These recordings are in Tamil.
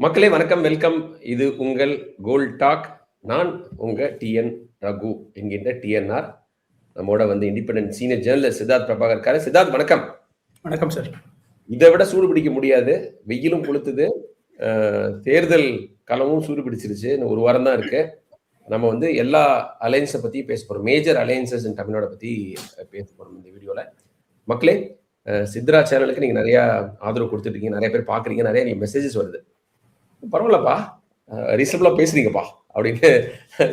மக்களே வணக்கம், வெல்கம். இது உங்கள் கோல்ட் டாக். நான் உங்க டிஎன் ரகு என்கின்ற டிஎன்ஆர். நம்மோட வந்து independent senior journalist Siddharth Prabhakar இருக்காரு. சித்தார்த் வணக்கம். வணக்கம் சார். இதை விட சூடு பிடிக்க முடியாது. வெயிலும் கொளுத்துது, தேர்தல் களமும் சூடு பிடிச்சிருச்சு. இன்னும் ஒரு வாரம் தான் இருக்கு. நம்ம வந்து எல்லா அலையன்ஸை பத்தி பேச போறோம். மேஜர் அலையன்சஸ் இன் தமிழ்நாடு பத்தி பேச போறோம் இந்த வீடியோல. மக்களே, சித்ரா சேனலுக்கு நீங்க நிறைய ஆதரவு கொடுத்துட்டு இருக்கீங்க, நிறைய பேர் பாக்குறீங்க, நிறைய மெசேஜஸ் வருது. பரவாயில்லப்பா, ரீசனபிளா பேசுறீங்கப்பா அப்படின்னு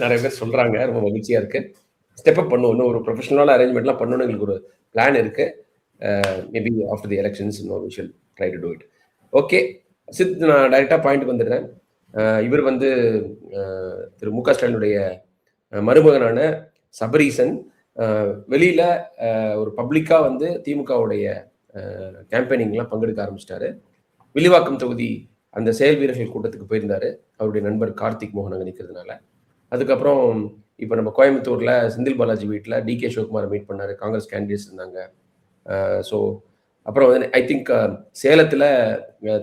நிறைய பேர் சொல்றாங்க. ரொம்ப மகிழ்ச்சியா இருக்கு. ஸ்டெப் அப் பண்ணுவோம், இன்னும் ஒரு ப்ரொஃபஷனலான அரேஞ்ச்மெண்ட்லாம் பண்ணணும்னு எங்களுக்கு ஒரு பிளான் இருக்கு. Maybe after the elections we shall try to do it. Okay Sid, நான் டைரக்டா பாயிண்ட் வந்துடுறேன். இவர் வந்து திரு மு க ஸ்டாலினுடைய மருமகனான சபரீசன் வெளியில ஒரு பப்ளிக்கா வந்து திமுகவுடைய கேம்பெயினிங்லாம் பங்கெடுக்க ஆரம்பிச்சிட்டாரு. வில்லிவாக்கம் தொகுதி அந்த செயல் வீரர்கள் கூட்டத்துக்கு போயிருந்தாரு, அவருடைய நண்பர் கார்த்திக் மோகன் அங்கே நிற்கிறதுனால. அதுக்கப்புறம் இப்போ நம்ம கோயம்புத்தூர்ல செந்தில் பாலாஜி வீட்டில் டிகே சிவகுமாரை மீட் பண்ணாரு. காங்கிரஸ் கேண்டிடேட்ஸ் இருந்தாங்க. ஸோ அப்புறம் வந்து ஐ திங்க் சேலத்தில்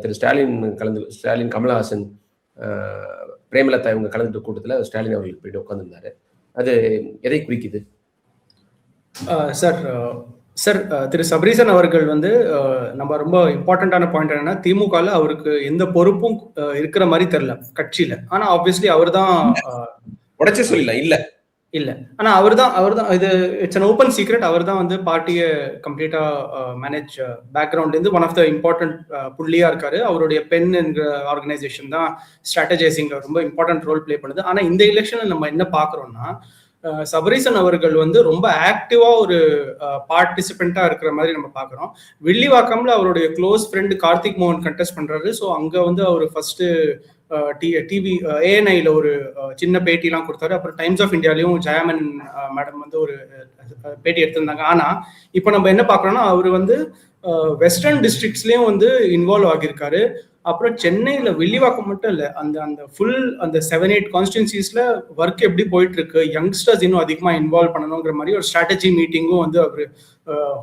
திரு ஸ்டாலின், கமலஹாசன், பிரேமலதா இவங்க கலந்துட்டு கூட்டத்தில் ஸ்டாலின் அவர்களுக்கு போயிட்டு உட்காந்துருந்தாரு. அது எதை குறிக்குது சார்? திரு சபரீசன் அவர்கள் வந்து நம்ம ரொம்ப இம்பார்ட்டன்டான பாயிண்ட் என்னன்னா, திமுகல அவருக்கு எந்த பொறுப்பும் இருக்கிற மாதிரி தெரியல கட்சியில. ஆனா ஆப்வியஸ்லி அவர் தான் உடைச்சு சொல்லலாம் இல்ல ஆனா அவர் தான் இது இட்ஸ் அன் ஓப்பன் சீக்ரெட். அவர் தான் வந்து பார்ட்டியை கம்ப்ளீட்டா மேனேஜ் பேக்ரவுண்ட்ல இருந்து ஒன் ஆஃப் த இம்பார்ட்டன்ட் புள்ளியா இருக்காரு. அவருடைய பென் என்கிற ஆர்கனைசேஷன் தான் ஸ்ட்ராட்டஜைசிங்ல ரொம்ப இம்பார்ட்டன்ட் ரோல் பிளே பண்ணுது. ஆனா இந்த எலெக்ஷன்ல நம்ம என்ன பாக்குறோம்னா, சபரீசன் அவர்கள் வந்து ரொம்ப ஆக்டிவா ஒரு பார்ட்டிசிபெண்டா இருக்கிற மாதிரி நம்ம பாக்குறோம். வில்லிவாக்கம்ல அவருடைய க்ளோஸ் ஃப்ரெண்ட் கார்த்திக் மோகன் கண்டெஸ்ட் பண்றாரு. ஸோ அங்க வந்து அவர் ஃபர்ஸ்ட் டிவி ஏஎன்ஐல ஒரு சின்ன பேட்டிலாம் கொடுத்தாரு. அப்புறம் டைம்ஸ் ஆஃப் இந்தியாலையும் ஜெயமன் மேடம் வந்து ஒரு பேட்டி எடுத்திருந்தாங்க. ஆனா இப்போ நம்ம என்ன பாக்குறோம்னா, அவர் வந்து வெஸ்டர்ன் டிஸ்ட்ரிக்ட்ஸ்லயும் வந்து இன்வால்வ் ஆகியிருக்காரு. அப்புறம் சென்னையில வில்லிவாக்கம் மட்டும் இல்ல, அந்த ஃபுல் அந்த 7-8 கான்ஸ்டியூன்சிஸ்ல ஒர்க் எப்படி போயிட்டு இருக்கு, யங்ஸ்டர்ஸ் இன்னும் அதிகமா இன்வால்வ் பண்ணணுங்கிற மாதிரி ஒரு ஸ்ட்ராட்டஜி மீட்டிங்கும் வந்து அவர்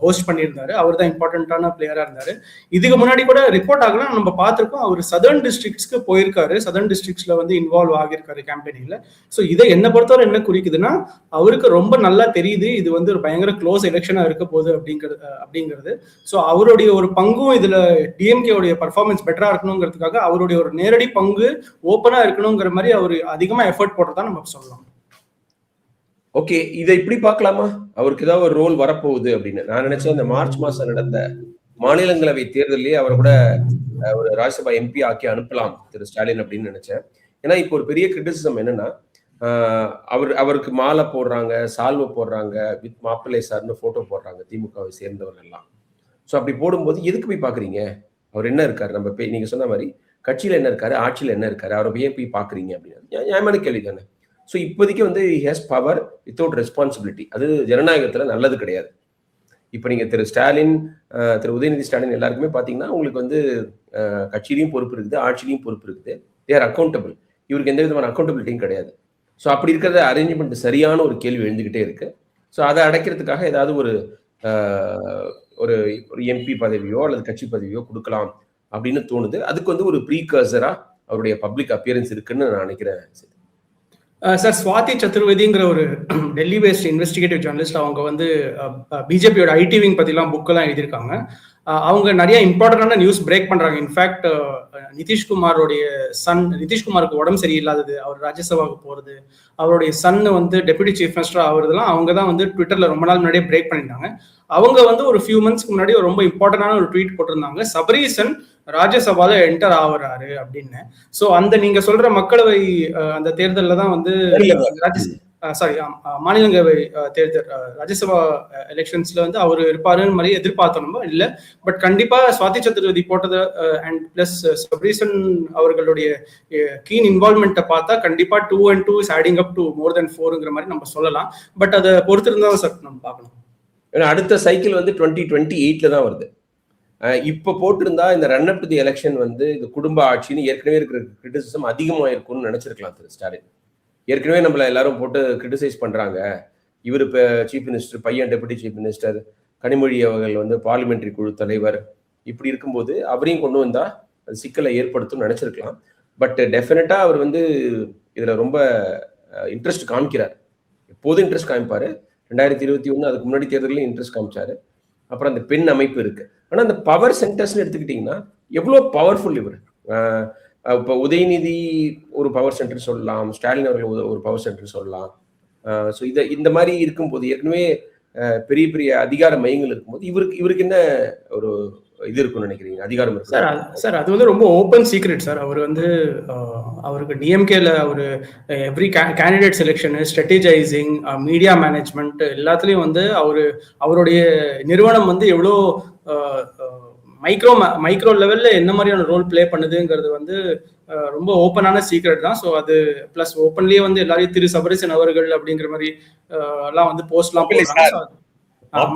ஹோஸ்ட் பண்ணியிருந்தாரு. அவர் தான் இம்பார்ட்டன்டான பிளேயரா இருந்தாரு. இதுக்கு முன்னாடி கூட ரிப்போர்ட் ஆகலாம், நம்ம பார்த்துருக்கோம். அவர் சதர்ன் டிஸ்ட்ரிக்ட்ஸ்க்கு போயிருக்காரு, சதர்ன் டிஸ்ட்ரிக்ட்ஸ்ல வந்து இன்வால்வ் ஆகியிருக்காரு கேம்பெயினிங்ல. ஸோ இதை என்ன பொறுத்தவரை என்ன குறிக்குதுன்னா, அவருக்கு ரொம்ப நல்லா தெரியுது இது வந்து ஒரு பயங்கர க்ளோஸ் எலெக்ஷனா இருக்க போகுது அப்படிங்கிறது. ஸோ அவருடைய ஒரு பங்கும் இதுல டிஎம்கேவுடைய பர்ஃபார்மன்ஸ் பெட்டரா இருக்கணுங்கிறதுக்காக அவருடைய ஒரு நேரடி பங்கு ஓப்பனா இருக்கணுங்கிற மாதிரி அவர் அதிகமா எஃபர்ட் போடுறதா நம்ம சொல்லலாம். ஓகே, இதை இப்படி பார்க்கலாமா? அவருக்கு ஏதாவது ஒரு ரோல் வரப்போகுது அப்படின்னு நான் நினைச்சேன். இந்த மார்ச் மாசம் நடந்த மாநிலங்களவை தேர்தலே அவர் கூட ஒரு ராஜ்யசபா எம்பி ஆக்கி அனுப்பலாம் திரு ஸ்டாலின் அப்படின்னு நினைச்சேன். ஏன்னா இப்போ ஒரு பெரிய கிரிட்டிசிசம் என்னன்னா, அவருக்கு மாலை போடுறாங்க, சால்வை போடுறாங்க, வித் மாப்பிள்ளை சார்னு போட்டோ போடுறாங்க திமுகவை சேர்ந்தவர்கள் எல்லாம். ஸோ அப்படி போடும்போது எதுக்கு போய் பாக்குறீங்க? அவர் என்ன இருக்காரு? நம்ம நீங்க சொன்ன மாதிரி கட்சியில என்ன இருக்காரு, ஆட்சியில என்ன இருக்காரு, அவரை ஏன் போய் பாக்குறீங்க அப்படின்னு நியாயமான கேள்வி தானே. ஸோ இப்போதைக்கு வந்து he has power without responsibility. அது ஜனநாயகத்துல நல்லது கிடையாது. இப்போ நீங்க திரு ஸ்டாலின், திரு உதயநிதி ஸ்டாலின் எல்லாருக்குமே பாத்தீங்கன்னா உங்களுக்கு வந்து கட்சியிலையும் பொறுப்பு இருக்குது, ஆட்சியிலையும் பொறுப்பு இருக்குது. They are accountable. இவருக்கு எந்த விதமான அக்கௌண்டபிலிட்டியும் கிடையாது. ஸோ அப்படி இருக்கிறத அரேஞ்ச்மெண்ட் சரியான ஒரு கேள்வி எழுந்துகிட்டே இருக்கு. ஸோ அதை அடைக்கிறதுக்காக ஏதாவது ஒரு எம்பி பதவியோ அல்லது கட்சி பதவியோ கொடுக்கலாம் அப்படின்னு தோணுது. அதுக்கு வந்து ஒரு ப்ரீகர்சரா அவருடைய பப்ளிக் அப்பியரன்ஸ் இருக்குன்னு நான் நினைக்கிறேன். சார், ஸ்வாதி சதுர்வேதிங்கிற ஒரு டெல்லி பேஸ்ட் இன்வெஸ்டிகேட்டிவ் ஜேர்னலிஸ்ட், அவங்க வந்து பிஜேபியோட ஐடி விங் பத்திலாம் புக்கெல்லாம் எழுதியிருக்காங்க. அவங்க நிறைய இம்பார்ட்டன்டான நியூஸ் பிரேக் பண்றாங்க. இன்ஃபேக்ட் நிதிஷ்குமாருக்கு உடம்பு சரியில்லாதது, அவர் ராஜ்யசபாவுக்கு போறது, அவருடைய சன் வந்து டெபுட்டி சீஃப் மினிஸ்டர் ஆகுறதுலாம் அவங்க தான் வந்து ட்விட்டர்ல ரொம்ப நாள் முன்னாடியே பிரேக் பண்ணிட்டாங்க. அவங்க வந்து ஒரு ஃபியூ மந்த்ஸ்க்கு முன்னாடி ரொம்ப இம்பார்ட்டன்டான ஒரு ட்வீட் போட்டிருந்தாங்க, சபரீசன் ராஜ்யசபால என்டர் ஆகுறாரு அப்படின்னு. ஸோ அந்த நீங்க சொல்ற மக்களவை அந்த தேர்தலில் தான் வந்து மாநிலங்களவை தேர்தல், ராஜ்யசபா எலெக்ஷன்ஸ்ல வந்து அவர் இருப்பாருன்னு மாதிரி எதிர்பார்த்தோம் இல்ல. பட் கண்டிப்பா ஸ்வாதி சதுர்வேதி போட்டது அண்ட் பிளஸ் சபரீசன் அவர்களுடைய கீன் இன்வால்வ்மெண்ட்டை பார்த்தா கண்டிப்பா 2 and 2 is adding up to more than 4ங்கிற மாதிரி நம்ம சொல்லலாம். பட் அதை பொறுத்திருந்தா சார் நம்ம பார்க்கணும். அடுத்த சைக்கிள் வந்து 2028ல தான் வருது. இப்ப போட்டிருந்தா இந்த run up to the election வந்து இந்த குடும்ப ஆட்சின்னு ஏற்கனவே இருக்கிற கிரிட்டிசிசம் அதிகமா இருக்கும்னு நினைச்சிருக்கலாம் திரு ஸ்டாலின். ஏற்கனவே நம்மள எல்லாரும் போட்டு கிரிட்டிசைஸ் பண்றாங்க. இவர் இப்போ சீஃப் மினிஸ்டர், பையன் டெபுட்டி சீஃப் மினிஸ்டர், கனிமொழி அவர்கள் வந்து பார்லிமெண்டரி குழு தலைவர், இப்படி இருக்கும்போது அவரையும் கொண்டு வந்தா அது சிக்கலை ஏற்படுத்தும் நினைச்சிருக்கலாம். பட் டெஃபினட்டா அவர் வந்து இதுல ரொம்ப இன்ட்ரெஸ்ட் காமிக்கிறார். எப்போதும் இன்ட்ரெஸ்ட் காமிப்பாரு. 2021 அதுக்கு முன்னாடி தேர்தலையும் இன்ட்ரெஸ்ட் காமிச்சாரு. அப்புறம் அந்த பெண் அமைப்பு இருக்கு. ஆனா அந்த பவர் சென்டர்ஸ்னு எடுத்துக்கிட்டீங்கன்னா எவ்வளவு பவர்ஃபுல் இவர். இப்போ உதயநிதி ஒரு பவர் சென்டர் சொல்லலாம், ஸ்டாலின் அவர்கள் ஒரு பவர் சென்டர் சொல்லலாம். ஸோ இந்த மாதிரி இருக்கும்போது ஏற்கனவே பெரிய பெரிய அதிகார மையங்கள் இருக்கும்போது இவருக்கு என்ன ஒரு இது இருக்கும்னு நினைக்கிறீங்க? அதிகாரம் இருக்கு சார். அது வந்து ரொம்ப ஓப்பன் சீக்ரெட் சார். அவர் வந்து அவருக்கு டிஎம்கேல ஒரு every candidate selection, strategising, media management எல்லாத்துலயும் வந்து அவருடைய நிறுவனம் வந்து எவ்வளோ மைக்ரோ லெவல்ல என்ன மாதிரியான ரோல் பிளே பண்ணுதுங்கிறது வந்து ரொம்ப ஓப்பனான சீக்ரெட் தான். ஸோ அது பிளஸ் ஓப்பன்லயே வந்து எல்லாரையும் திரு சபரீசன் அவர்கள் அப்படிங்கிற மாதிரி எல்லாம் வந்து போஸ்ட்லாம் போடுறாங்க,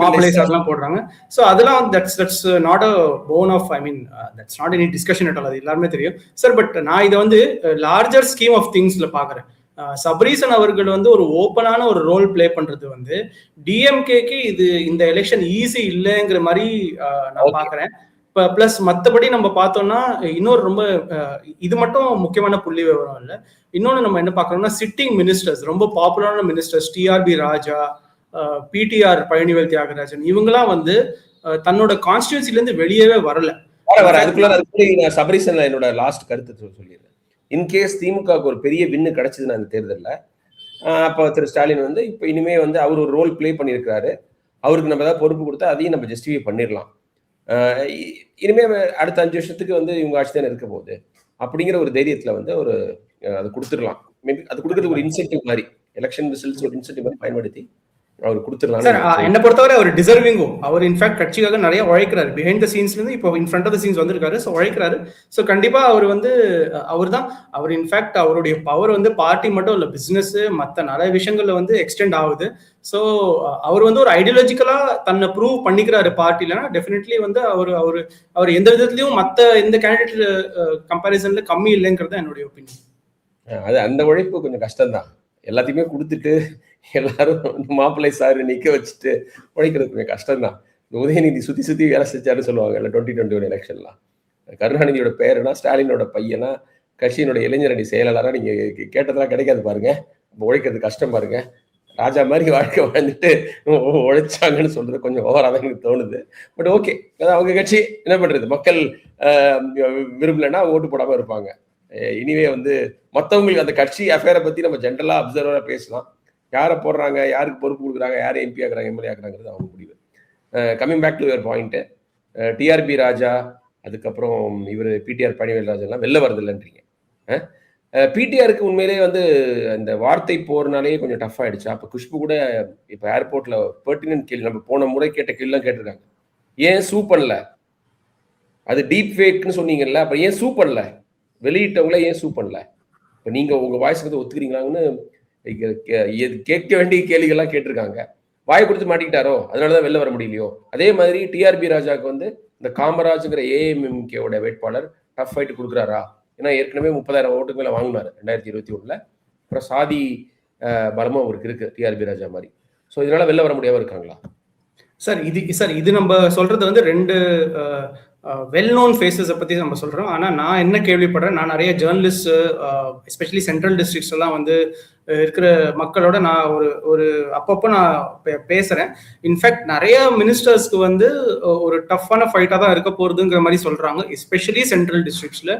மாப்பிள்ளை சார்லாம் போடுறாங்க. ஸோ அதெல்லாம் that's not a bone of, I mean that's not any discussion at all, அது எல்லாருமே தெரியும் சார். பட் நான் இதை வந்து லார்ஜர் ஸ்கீம் ஆஃப் திங்ஸ்ல பாக்குறேன். சபரீசன் அவர்கள் வந்து ஒரு ஓப்பனான ஒரு ரோல் பிளே பண்றது வந்து டிஎம்கேக்கு இந்த எலெக்ஷன் ஈஸி இல்லைங்கிற மாதிரி நான் பாக்குறேன். பிளஸ் மற்றபடி நம்ம பார்த்தோம்னா இன்னொரு ரொம்ப இது மட்டும் முக்கியமான புள்ளி விவரம் இல்லை. இன்னொன்று நம்ம என்ன பார்க்கறோம்னா சிட்டிங் மினிஸ்டர்ஸ், ரொம்ப பாப்புலரான மினிஸ்டர்ஸ், டிஆர்பி ராஜா, பிடிஆர் பழனிவேல் தியாகராஜன், இவங்கெல்லாம் வந்து தன்னோட கான்ஸ்டிடியூன்சில இருந்து வெளியவே வரல. அதுக்குள்ள சபரீசன் என்னோட லாஸ்ட் கருத்து சொல்லிடுறேன். இன்கேஸ் திமுக ஒரு பெரிய வின்னு கிடைச்சதுன்னா அந்த தேர்தலில், அப்போ திரு ஸ்டாலின் வந்து இப்போ இனிமே வந்து அவர் ஒரு ரோல் பிளே பண்ணியிருக்காரு, அவருக்கு நம்ம ஏதாவது பொறுப்பு கொடுத்தா அதையும் நம்ம ஜஸ்டிஃபை பண்ணிடலாம். இனிமே அடுத்த 5 வருஷத்துக்கு வந்து இவங்க ஆட்சி தானே இருக்க போகுது அப்படிங்கிற ஒரு தைரியத்துல வந்து ஒரு அது கொடுத்துடலாம். மேபி அது கொடுக்கறதுக்கு ஒரு இன்சென்டிவ் மாதிரி, எலெக்ஷன் ரிசல்ட்ஸ் ஒரு இன்சென்டிவ் மாதிரி பயன்படுத்தி அவர் கொடுத்துடலாம். என்ன பொறுத்தவரை அவர் டிசர்விங்கும். அவர் இன்ஃபேக்ட் கட்சிக்காக நிறைய உழைக்கிறாரு. பிஹைண்ட் த சீன்ஸ்ல இருந்து இப்போ in front of the scenes வந்திருக்காரு. ஸோ உழைக்கிறாரு. ஸோ கண்டிப்பா அவர் வந்து அவர் இன்ஃபேக்ட் அவருடைய பவர் வந்து பார்ட்டி மட்டும் இல்லை, பிசினஸ் மற்ற நிறைய விஷயங்கள்ல வந்து எக்ஸ்டெண்ட் ஆகுது. ஸோ அவர் வந்து ஒரு ஐடியாலஜிக்கலா தன்னை ப்ரூவ் பண்ணிக்கிறாரு பார்ட்டிலனா டெஃபினெட்லி வந்து அவர் எந்த விதத்துலயும் மற்ற எந்த கேண்டிடேட் கம்பேரிசன்ல கம்மி இல்லைங்கிறது என்னுடைய ஒப்பீனியன். அது அந்த உழைப்பு கொஞ்சம் கஷ்டம்தான். எல்லாத்தையுமே கொடுத்துட்டு எல்லாரும் மாப்பிள்ளை சாரு நிக்க வச்சுட்டு உழைக்கிறது கொஞ்சம் கஷ்டம்தான். உதயநிதி சுத்தி வேலை செஞ்சாருன்னு சொல்லுவாங்க இல்லை 2021 எலெக்ஷன்லாம். கருணாநிதியோட பேருனா, ஸ்டாலினோட பையனா, கட்சியினுடைய இளைஞரணி செயலாளராக நீங்க கேட்டதெல்லாம் கிடைக்காது பாருங்க. உழைக்கிறது கஷ்டம் பாருங்க. ராஜா மாதிரி வாழ்க்கை வாழ்ந்துட்டு உழைச்சாங்கன்னு சொல்றது கொஞ்சம் ஓவரா தான் எனக்கு தோணுது. பட் ஓகே, அவங்க கட்சி என்ன பண்றது, மக்கள் விரும்பலன்னா ஓட்டு போடாம இருப்பாங்க. இனிவே வந்து மற்றவங்களுக்கு அந்த கட்சி அஃபேரை பத்தி நம்ம ஜென்ரலா அப்சர்வரா பேசலாம். யாரை போடுறாங்க, யாருக்கு பொறுப்பு கொடுக்குறாங்க, யாரை எம்பி ஆக்குறாங்க, எம்எல்ஏ ஆக்குறாங்கிறது அவங்க முடிவு. Coming back to your point, TRB Raja, அதுக்கப்புறம் இவர் பிடிஆர் பழனிவேல் ராஜா எல்லாம் வெளில வருது இல்லைன்றீங்க. பிடிஆருக்கு உண்மையிலேயே வந்து அந்த வார்த்தை போறனாலே கொஞ்சம் டஃப் ஆயிடுச்சு. அப்போ குஷ்பு கூட இப்போ ஏர்போர்ட்ல பெர்டினன்ட் கேள்வி, நம்ம போன முறை கேட்ட கேள்விலாம் கேட்டிருக்காங்க. ஏன் சூ பண்ணல, அது டீப் ஃபேக்னு சொன்னீங்கல்ல, அப்ப ஏன் சூ பண்ணல, வெளியிட்டவங்கள ஏன் சூ பண்ணல, இப்போ நீங்க உங்க வாய்ஸ் வந்து ஒத்துக்கிறீங்களான்னு கேட்க வேண்டிய கேள்விகள்லாம் கேட்டிருக்காங்க. வாய் கொடுத்து மாட்டிக்கிட்டாரோ, அதனாலதான் வெளில வர முடியலையோ. அதே மாதிரி டிஆர்பி ராஜாவுக்கு வந்து இந்த காமராஜுங்கிற ஏஎம்எம்கேவோட வேட்பாளர் டஃப் ஃபைட் கொடுக்குறாரா? ஏன்னா ஏற்கனவே 30,000 ஓட்டுக்கு மேல வாங்கினாரு 2021. அப்புறம் சாதி பலமும் அவருக்கு இருக்கு டிஆர்பி ராஜா மாதிரி. ஸோ இதனால வெளில வர முடியாம இருக்காங்களா? சார் இது நம்ம சொல்றது வந்து ரெண்டு வெல் நோன் ஃபேஸஸை பற்றி நம்ம சொல்கிறோம். ஆனால் நான் என்ன கேள்விப்படுறேன், நான் நிறைய ஜேர்னலிஸ்ட் எஸ்பெஷலி சென்ட்ரல் டிஸ்ட்ரிக்ட்ஸ் எல்லாம் வந்து இருக்கிற மக்களோட நான் ஒரு அப்பப்போ நான் பேசுகிறேன். இன்ஃபேக்ட் நிறைய மினிஸ்டர்ஸ்க்கு வந்து ஒரு டஃப்பான ஃபைட்டாக தான் இருக்க போகிறதுங்கிற மாதிரி சொல்கிறாங்க, எஸ்பெஷலி சென்ட்ரல் டிஸ்ட்ரிக்ட்ஸில்.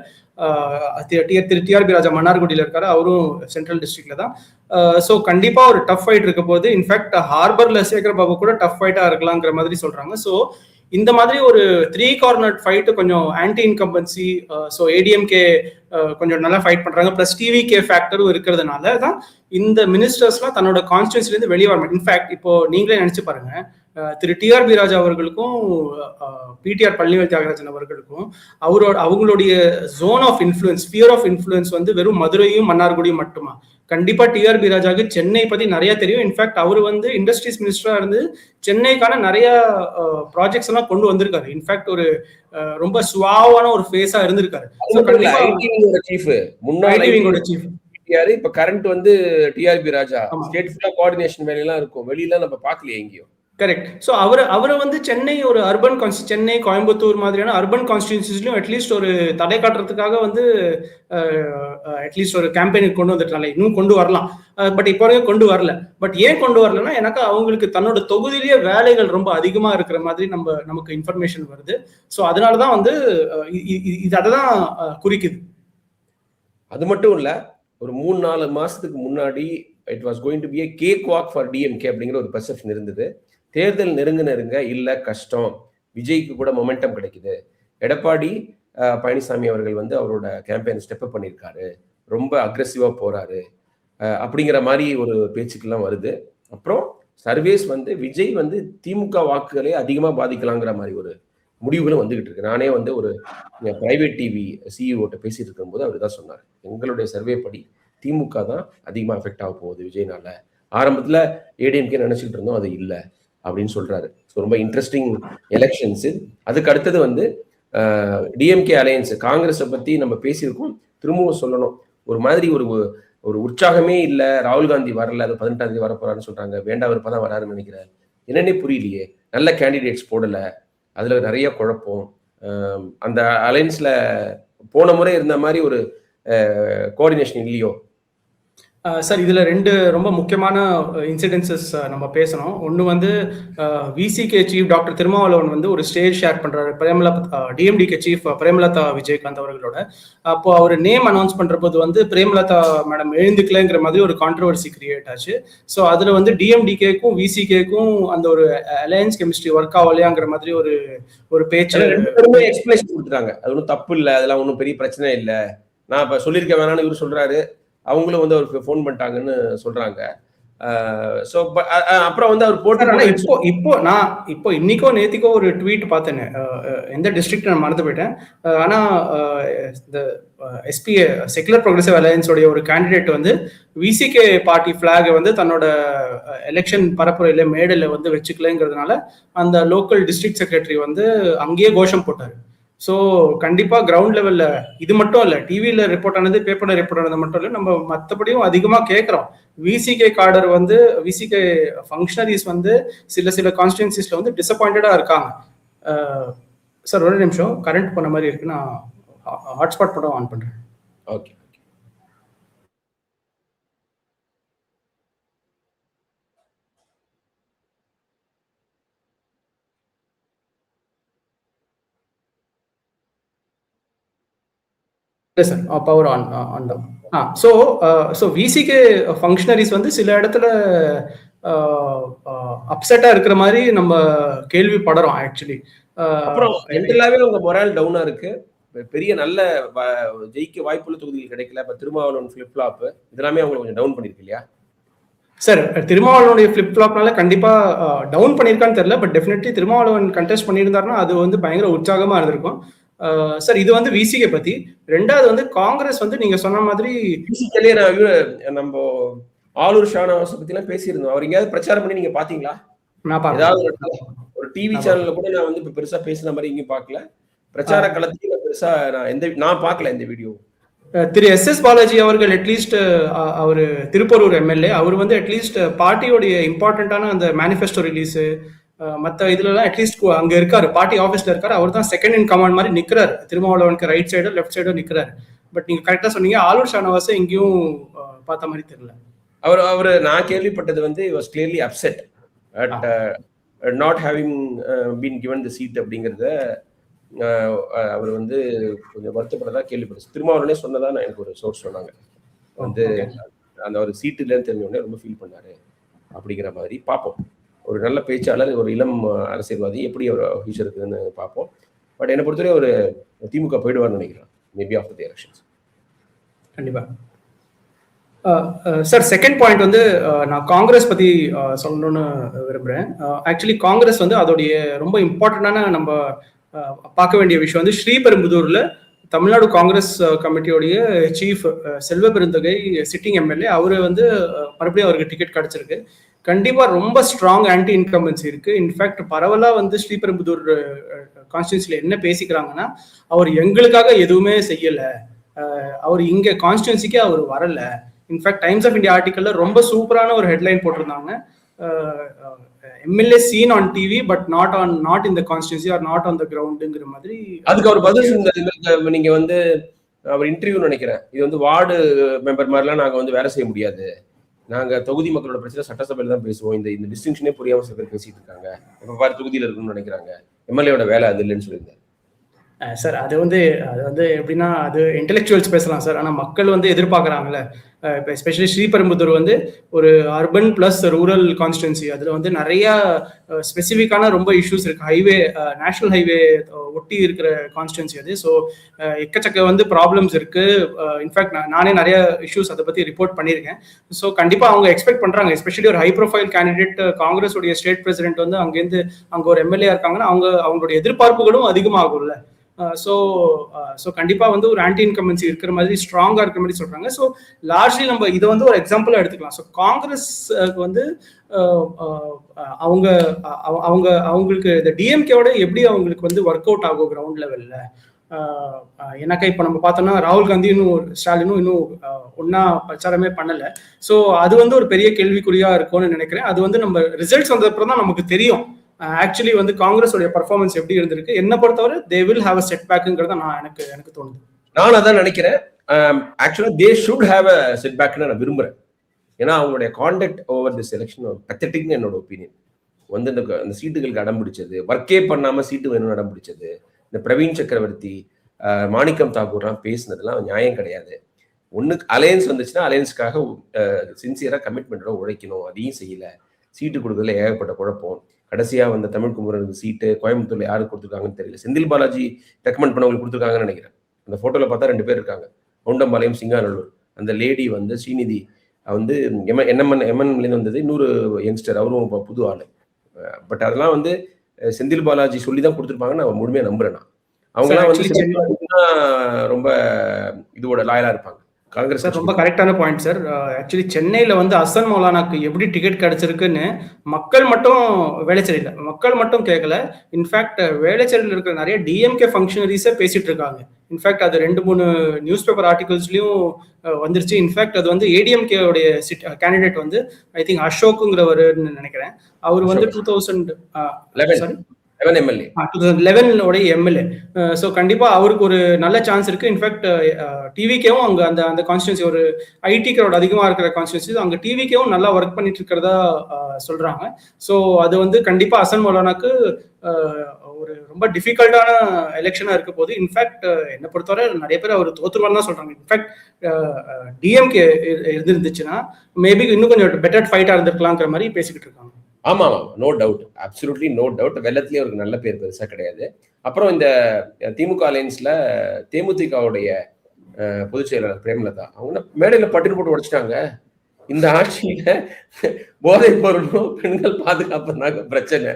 டிஆர்பி ராஜா மன்னார்குடியில் இருக்காரு, அவரும் சென்ட்ரல் டிஸ்ட்ரிக்ட்ல தான். ஸோ கண்டிப்பாக ஒரு டஃப் ஃபைட் இருக்க போகுது. இன்ஃபேக்ட் ஹார்பர்ல சேகர் பாபு கூட டஃப் ஃபைட்டாக இருக்கலாங்கிற மாதிரி சொல்கிறாங்க. ஸோ இந்த மாதிரி ஒரு 3 கார்னர் ஃபைட்டு கொஞ்சம் ஆன்டி இன்கம்பன்சி, ஸோ ஏடிஎம்கே கொஞ்சம் நல்லா ஃபைட் பண்றாங்க, பிளஸ் டிவிகே ஃபேக்டரும் இருக்கிறதுனால தான் இந்த மினிஸ்டர்ஸ்லாம் தன்னோட கான்ஸ்டியூன்சிலேருந்து வெளியே வர மாட்டேன். இன்ஃபேக்ட் இப்போ நீங்களே நினைச்சு பாருங்க, திரு டிஆர்பி ராஜா அவர்களுக்கும் பிடிஆர் பழனிவேல் தியாகராஜன் அவர்களுக்கும் அவங்களுடைய zone of influence, sphere of influence வந்து வெறும் மதுரையும் மன்னார்குடியும் மட்டுமா? கண்டிப்பா டிஆர்பி ராஜாவுக்கு சென்னை பத்தி நிறைய தெரியும். இன்ஃபேக்ட் அவர் வந்து இண்டஸ்ட்ரீஸ் மினிஸ்டரா இருந்து சென்னைக்கான நிறைய ப்ராஜெக்ட்ஸ் எல்லாம் கொண்டு வந்திருக்காரு. இன்ஃபேக்ட் ஒரு ரொம்ப சுவாவான ஒரு ஃபேஸா இருந்திருக்காரு. இப்ப கரண்ட் வந்து டிஆர்பி ராஜா ஸ்டேட் ஃபுல்லா கோஆர்டினேஷன் வேலையெல்லாம் இருக்கும், வெளியில நம்ம பார்க்கலையே எங்கேயும். கரெக்ட். ஸோ அவரை வந்து சென்னை ஒரு அர்பன் சென்னை, கோயம்புத்தூர் மாதிரியான அர்பன் கான்ஸ்டிடியூன்சிஸ்லயும் அட்லீஸ்ட் ஒரு தடை காட்டுறதுக்காக வந்து அட்லீஸ்ட் ஒரு கேம்பெயினுக்கு கொண்டு வந்துட்டாங்க. இன்னும் கொண்டு வரலாம், பட் இப்போ வரைக்கும் கொண்டு வரல. பட் ஏன் கொண்டு வரலன்னா, எனக்கு அவங்களுக்கு தன்னோட தொகுதியிலேயே வேலைகள் ரொம்ப அதிகமா இருக்கிற மாதிரி நமக்கு இன்ஃபர்மேஷன் வருது. ஸோ அதனாலதான் வந்து இது அததான் குறிக்குது. அது மட்டும் இல்ல, ஒரு 3-4 மாசத்துக்கு முன்னாடி it was going to be a cakewalk for DMK அப்படிங்கிற ஒரு பெர்செப்ஷன் இருந்தது. தேர்தல் நெருங்க இல்ல கஷ்டம், விஜய்க்கு கூட மொமெண்டம் கிடைக்குது, எடப்பாடி பழனிசாமி அவர்கள் வந்து அவரோட கேம்பெயின் ஸ்டெப் அப் பண்ணியிருக்காரு, ரொம்ப அக்ரெசிவா போறாரு அப்படிங்கிற மாதிரி ஒரு பேச்சுக்கெல்லாம் வருது. அப்புறம் சர்வேஸ் வந்து விஜய் வந்து திமுக வாக்குகளே அதிகமா பாதிக்கலாங்கிற மாதிரி ஒரு முடிவுகளும் வந்துகிட்டு இருக்கு. நானே வந்து ஒரு பிரைவேட் டிவி சிஇஓட்ட பேசிட்டு இருக்கும்போது அவர் தான் சொன்னார், எங்களுடைய சர்வே படி திமுக தான் அதிகமா எஃபெக்ட் ஆக போகுது விஜய்னால. ஆரம்பத்துல ஏடிஎம்கே நினைச்சிட்டு இருந்தோம், அது இல்லை அப்படின்னு சொல்றாரு. ஸோ ரொம்ப இன்ட்ரெஸ்டிங் எலெக்ஷன்ஸ். அதுக்கு அடுத்தது வந்து டிஎம்கே அலையன்ஸ், காங்கிரஸை பத்தி நம்ம பேசியிருக்கோம், திரும்பவும் சொல்லணும். ஒரு மாதிரி ஒரு உற்சாகமே இல்லை, ராகுல் காந்தி வரல, அது 18ஆம் தேதி வரப்போறாருன்னு சொல்றாங்க, வேண்டாம் விருப்பம் தான் வராருன்னு நினைக்கிறேன். என்னன்னே புரியலையே, நல்ல கேண்டிடேட்ஸ் போடல, அதுல நிறைய குழப்பம். அந்த அலையன்ஸ்ல போன முறை இருந்த மாதிரி ஒரு கோஆர்டினேஷன் இல்லையோ? சார், இதுல 2 ரொம்ப முக்கியமான இன்சிடென்சஸ் நம்ம பேசணும். ஒன்று வந்து விசிகே சீஃப் டாக்டர் திருமாவளவன் வந்து ஒரு ஸ்டேஜ் ஷேர் பண்றாரு பிரேமலதா, டிஎம்டிகே சீஃப் பிரேமலதா விஜயகாந்த் அவர்களோட. அப்போ அவர் நேம் அனௌன்ஸ் பண்ற போது வந்து பிரேமலதா மேடம் எழுந்துக்கலங்கிற மாதிரி ஒரு கான்ட்ரவர்சி கிரியேட் ஆச்சு. ஸோ அதுல வந்து டிஎம்டிகேக்கும் விசிகேக்கும் அந்த ஒரு அலையன்ஸ் கெமிஸ்ட்ரி ஒர்க் ஆகலையாங்கிற மாதிரி ஒரு பேச்சு எக்ஸ்பிளேஷன் கொடுத்துட்டாங்க. அது ஒன்றும் தப்பு இல்லை, அதெல்லாம் ஒன்றும் பெரிய பிரச்சனை இல்லை, நான் இப்போ சொல்லியிருக்க வேணாம்னு இவர் சொல்றாரு, அவங்களும் வந்து அவருக்கு ஃபோன் பண்ணிட்டாங்கன்னு சொல்றாங்க. சோ அப்புறம் வந்து அவர் போட்டு இப்போ இன்னைக்கோ நேத்திக்கோ ஒரு ட்வீட் பார்த்தேன், எந்த டிஸ்ட்ரிக்ட் நான் மறந்து போயிட்டேன். ஆனா இந்த எஸ்பிஏ செகுலர் ப்ரோக்ரெசிவ் அலையன்ஸோடைய ஒரு கேண்டிடேட் வந்து விசிகே பார்ட்டி பிளாகை வந்து தன்னோட எலெக்ஷன் பரப்புரையில மேடையில வந்து வச்சுக்கலங்கிறதுனால அந்த லோக்கல் டிஸ்ட்ரிக்ட் செக்ரட்டரி வந்து அங்கேயே கோஷம் போட்டாரு. ஸோ கண்டிப்பா கிரவுண்ட் லெவல்ல இது மட்டும் இல்ல, டிவியில ரிப்போர்ட் ஆனது, பேப்பர்ல ரிப்போர்ட் ஆனது மட்டும் இல்ல, நம்ம மற்றபடியும் அதிகமா கேட்கிறோம். விசிகே காடர் வந்து விசிகே ஃபங்க்ஷனரிஸ் வந்து சில கான்ஸ்டிடுவன்சிஸ்ல வந்து டிசப்பாயிண்டடா இருக்காங்க. சார் ஒரு நிமிஷம், கரண்ட் போன மாதிரி இருக்கு, நான் ஹாட்ஸ்பாட் மட்டும் ஆன் பண்றேன். ஓகே. சார் பவர் ஆன் தான். ஸோ விசிகே ஃபங்க்ஷனரிஸ் வந்து சில இடத்துல அப்செட்டா இருக்கிற மாதிரி நம்ம கேள்விப்படுறோம் ஆக்சுவலி. அப்புறம் எல்லாமே உங்க மொரால் டவுனா இருக்கு, பெரிய நல்ல ஜெயிக்க வாய்ப்புள்ள தொகுதிகள் கிடைக்கல, இப்ப திருமாவளவன் ஃபிளிப் ஃப்ளாப் இதெல்லாமே அவங்க கொஞ்சம் டவுன் பண்ணிருக்கு இல்லையா? சார், திருமாவளவனுடைய ஃபிளிப் ஃப்ளாப்னால கண்டிப்பா டவுன் பண்ணியிருக்கான்னு தெரியல, பட் டெஃபினெட்லி திருமாவளவன் கண்டெஸ்ட் பண்ணியிருந்தாருன்னா அது வந்து பயங்கர உற்சாகமா இருந்திருக்கும். சார், இது வந்து விசிகே பத்தி. ரெண்டாவது வந்து காங்கிரஸ் வந்து நீங்க சொன்ன மாதிரி நம்ம ஆலூர் ஷானவாஸ் பத்தி எல்லாம் பேசியிருந்தோம். அவர் எங்கேயாவது பிரச்சாரம் பண்ணி நீங்க பாத்தீங்களா? ஏதாவது ஒரு டிவி சேனல்ல கூட நான் வந்து இப்ப பெருசா பேசின மாதிரி இங்க பாக்கல, பிரச்சார களத்துல பெருசா நான் பாக்கல இந்த வீடியோ. திரு எஸ் பாலாஜி அவர்கள் அட்லீஸ்ட் அவர் திருப்பூர் எம்எல்ஏ, அவர் வந்து அட்லீஸ்ட் பார்ட்டியோடைய இம்பார்ட்டன்டான அந்த மேனிஃபெஸ்டோ ரிலீஸ் மற்ற இதுலலாம் அட்லீஸ்ட் அங்க இருக்காரு, பார்ட்டி ஆஃபீஸ்ல இருக்காரு. அவர் தான் செகண்ட் இன் கமாண்ட் மாதிரி நிக்கிறாரு, திருமாவளவனுக்கு ரைட் சைடோ லெஃப்ட் சைடோ நிக்கிறாரு. பட் நீங்க கரெக்டா சொன்னீங்க, ஆலூர் ஷானவாஸ் எங்கேயும் பார்த்த மாதிரி தெரியல. அவர் நான் கேள்விப்பட்டது வந்து was clearly upset at not having been given the seat அப்படிங்கறத அவர் வந்து கொஞ்சம் வருத்தப்பட்டதா கேள்விப்பட்டேன். திருமாவளவனே சொன்னதா எனக்கு ஒரு சோர்ஸ் சொன்னாங்க. வந்து அந்த ஒரு சீட்டு இல்லைன்னு தெரிஞ்ச உடனே ரொம்ப ஃபீல் பண்ணாரு அப்படிங்கிற மாதிரி. பார்ப்போம், ஒரு நல்ல பேச்சாளர், ஒரு இளம் அரசியல்வாதி, எப்படி ஒரு ஃபியூச்சர் இருக்குதுன்னு பார்ப்போம். பட் என்னை பொறுத்தவரை ஒரு திமுக போயிடுவார்னு நினைக்கிறேன், மேபி ஆஃப்டர் தி எலெக்ஷன்ஸ். கண்டிப்பா. சார், செகண்ட் பாயிண்ட் வந்து நான் காங்கிரஸ் பத்தி சொல்லணும்னு விரும்புறேன். ஆக்சுவலி காங்கிரஸ் வந்து அதோடைய ரொம்ப இம்பார்ட்டன்டான நம்ம பார்க்க வேண்டிய விஷயம் வந்து ஸ்ரீபெரும்புதூர்ல Tamil Nadu Congress கமிட்டியோடைய chief Selva Perunthagai sitting MLA, அவரு வந்து மறுபடியும் அவருக்கு டிக்கெட் கிடைச்சிருக்கு. கண்டிப்பா ரொம்ப ஸ்ட்ராங் ஆன்டி இன்கம்பன்சி இருக்கு. இன்ஃபேக்ட் பரவலா வந்து ஸ்ரீபெரும்புதூர் கான்ஸ்டிடுவன்சில என்ன பேசிக்கிறாங்கன்னா, அவர் எங்களுக்காக எதுவுமே செய்யல, அவர் இங்க கான்ஸ்டிடுவன்சிக்கே அவர் வரல. இன்ஃபேக்ட் டைம்ஸ் ஆஃப் இந்தியா ஆர்டிக்கல்ல ரொம்ப சூப்பரான ஒரு ஹெட்லைன் போட்டிருந்தாங்க, MLA seen on TV but not in the constituency or not on the கிரவுண்டுங்கிற மாதிரி. அதுக்கு அவர் பதில் சொன்னது, நீங்க வந்து அவர் இன்டர்வியூ நினைக்கிறேன், இது வந்து வார்டு மெம்பர் மாதிரிலாம் நாங்க வந்து வேலை செய்ய முடியாது, நாங்க தொகுதி மக்களோட பிரச்சனை சட்டசபையில தான் பேசுவோம், இந்த டிஸ்டிங்ஷனே புரியாம சில பேர் பேசிட்டு இருக்காங்க, இப்ப பாரு தொகுதியில இருக்கணும்னு நினைக்கிறாங்க, எம்எல்ஏவோட வேலை அது இல்லைன்னு சொல்லியிருந்தார். சார் அது வந்து எப்படின்னா அது இன்டெலெக்சுவல்ஸ் பேசலாம் சார், ஆனால் மக்கள் வந்து எதிர்பார்க்குறாங்கல்ல. இப்போ எஸ்பெஷலி ஸ்ரீபெரும்புதூர் வந்து ஒரு அர்பன் ப்ளஸ் ரூரல் கான்ஸ்டிடுவன்சி, அதில் வந்து நிறையா ஸ்பெசிஃபிக்கான ரொம்ப இஷ்யூஸ் இருக்குது. ஹைவே, நேஷனல் ஹைவே ஒட்டி இருக்கிற கான்ஸ்டிடுவன்சி அது. ஸோ எக்கச்சக்க வந்து ப்ராப்ளம்ஸ் இருக்குது. இன்ஃபேக்ட் நானே நிறைய இஷ்யூஸ் அதை பற்றி ரிப்போர்ட் பண்ணியிருக்கேன். ஸோ கண்டிப்பாக அவங்க எக்ஸ்பெக்ட் பண்ணுறாங்க, எஸ்பெஷலி ஒரு ஹை ப்ரொஃபைல் கேண்டிடேட், காங்கிரஸுடைய ஸ்டேட் பிரசிடென்ட் வந்து அங்கேருந்து அங்கே ஒரு எம்எல்ஏ இருக்காங்கன்னா அவங்களுடைய எதிர்பார்ப்புகளும் அதிகமாகும்ல. ஸோ கண்டிப்பாக வந்து ஒரு ஆன்டி இன்கம்பன்சி இருக்கிற மாதிரி, ஸ்ட்ராங்காக இருக்கிற மாதிரி சொல்கிறாங்க. ஸோ லார்ஜ்லி நம்ம இதை வந்து ஒரு எக்ஸாம்பிளாக எடுத்துக்கலாம். ஸோ காங்கிரஸ் வந்து அவங்களுக்கு இந்த டிஎம்கேவோட எப்படி அவங்களுக்கு வந்து ஒர்க் அவுட் ஆகும் கிரவுண்ட் லெவலில். ஏன்னாக்கா இப்போ நம்ம பார்த்தோம்னா ராகுல் காந்தி ஸ்டாலினும் இன்னும் ஒன்றா பிரச்சாரமே பண்ணலை. ஸோ அது வந்து ஒரு பெரிய கேள்விக்குறியாக இருக்கும்னு நினைக்கிறேன். அது வந்து நம்ம ரிசல்ட்ஸ் வந்ததுக்கப்புறம் தான் நமக்கு தெரியும் ஆக்சுவலி வந்து காங்கிரஸோட பர்ஃபார்மன்ஸ் எப்படி இருந்திருக்கு. என்ன பொறுத்தவரை தே வில் ஹேவ் அ செட் பேக்குங்கிறத எனக்கு தோணுது. நான் அதான் நினைக்கிறேன். ஆக்சுவலா தே ஷுட் ஹேவ் அ செட் பேக்னு நான் விரும்புறேன். ஏன்னா அவங்களுடைய கான்டக்ட் ஓவர் திஸ் எலெக்ஷன் பத்தட்டிக்னு என்னோட ஒப்பீனியன். வந்து இந்த சீட்டுகளுக்கு அடம் பிடிச்சது, ஒர்க்கே பண்ணாம சீட்டு வேணும்னு அடம் பிடிச்சது, இந்த பிரவீன் சக்கரவர்த்தி, மாணிக்கம் தாக்கூர்லாம் பேசினதுலாம் நியாயம் கிடையாது. ஒன்னுக்கு அலையன்ஸ் வந்துச்சுன்னா அலையன்ஸ்க்காக சின்சியரா கமிட்மெண்டோட உழைக்கணும், அதையும் செய்யல. சீட்டு கொடுக்கறதுல ஏகப்பட்ட குழப்பம். கடைசியா வந்த தமிழ் குமரனுக்கு சீட்டு கோயம்புத்தூர்ல யாருக்கு கொடுத்துருக்காங்கன்னு தெரியல. செந்தில் பாலாஜி ரெக்கமெண்ட் பண்ணவங்களுக்கு கொடுத்துருக்காங்கன்னு நினைக்கிறேன். அந்த போட்டோல பார்த்தா 2 பேர் இருக்காங்க, கவுண்டம்பாளையம், சிங்காநல்லூர். அந்த லேடி வந்து ஸ்ரீநிதி வந்து எம்என்எம்லேருந்து வந்தது, இன்னொரு யங்ஸ்டர், அவரும் புது ஆளு. பட் அதெல்லாம் வந்து செந்தில் பாலாஜி சொல்லி தான் கொடுத்துருப்பாங்கன்னு நான் முழுமையா நம்புறேன். அவங்கலாம் வந்து ரொம்ப இதோட லாயலா இருப்பாங்க. காங்கிரஸ் சார் ரொம்ப கரெக்டான பாயிண்ட் சார். ஆக்சுவலி சென்னையில் வந்து அசன் மௌலானாக்கு எப்படி டிக்கெட் கிடைச்சிருக்குன்னு மக்கள் மட்டும் வேளச்சேரியில் மக்கள் மட்டும் கேட்கல. இன்ஃபேக்ட் வேளச்சேரியில் இருக்கிற நிறைய டிஎம்கே ஃபங்க்ஷனரிஸே பேசிட்டு இருக்காங்க. இன்ஃபேக்ட் அது 2-3 நியூஸ் பேப்பர் ஆர்டிகல்ஸ்லயும் வந்துருச்சு. இன்ஃபேக்ட் அது வந்து ஏடிஎம்கேவுடைய கேண்டிடேட் வந்து ஐ திங்க் அசோக்குங்கிறவருன்னு நினைக்கிறேன். அவர் வந்து 2011 எம்எல்ஏ. ஸோ கண்டிப்பா அவருக்கு ஒரு நல்ல சான்ஸ் இருக்கு. இன்ஃபேக்ட் டிவிகேவும் அங்க அந்த கான்ஸ்டிடுவன்சி ஒரு ஐடி கிரவுட் அதிகமா இருக்கிற கான்ஸ்டிடுவன்சி, அங்க டிவிகேவும் நல்லா ஒர்க் பண்ணிட்டு இருக்கிறதா சொல்றாங்க. ஸோ அது வந்து கண்டிப்பா அசன் மௌலானாக்கு ஒரு ரொம்ப டிஃபிகல்ட்டான எலெக்ஷனா இருக்க போது. இன்ஃபேக்ட் என்னை பொறுத்தவரை நிறைய பேர் அவர் தோத்துருவான்னு தான் சொல்றாங்க. இன்ஃபேக்ட் டிஎம்கே இருந்துச்சுன்னா மேபி இன்னும் கொஞ்சம் பெட்டர் ஃபைட்டா இருந்திருக்கலாங்கிற மாதிரி பேசிக்கிட்டு இருக்காங்க. ஆமா, no doubt, absolutely no doubt. வெள்ளத்திலேயே அவருக்கு நல்ல பேர் பெருசா கிடையாது. அப்புறம் இந்த திமுக அலையன்ஸ்ல தேமுதிகவுடைய பொதுச் செயலாளர் பிரேமலதா, அவங்க மேடையில பட்டியல் போட்டு உடைச்சிட்டாங்க. இந்த ஆட்சியில போதை பொருளும் பெண்கள் பாதுகாப்பு தாங்க பிரச்சனை,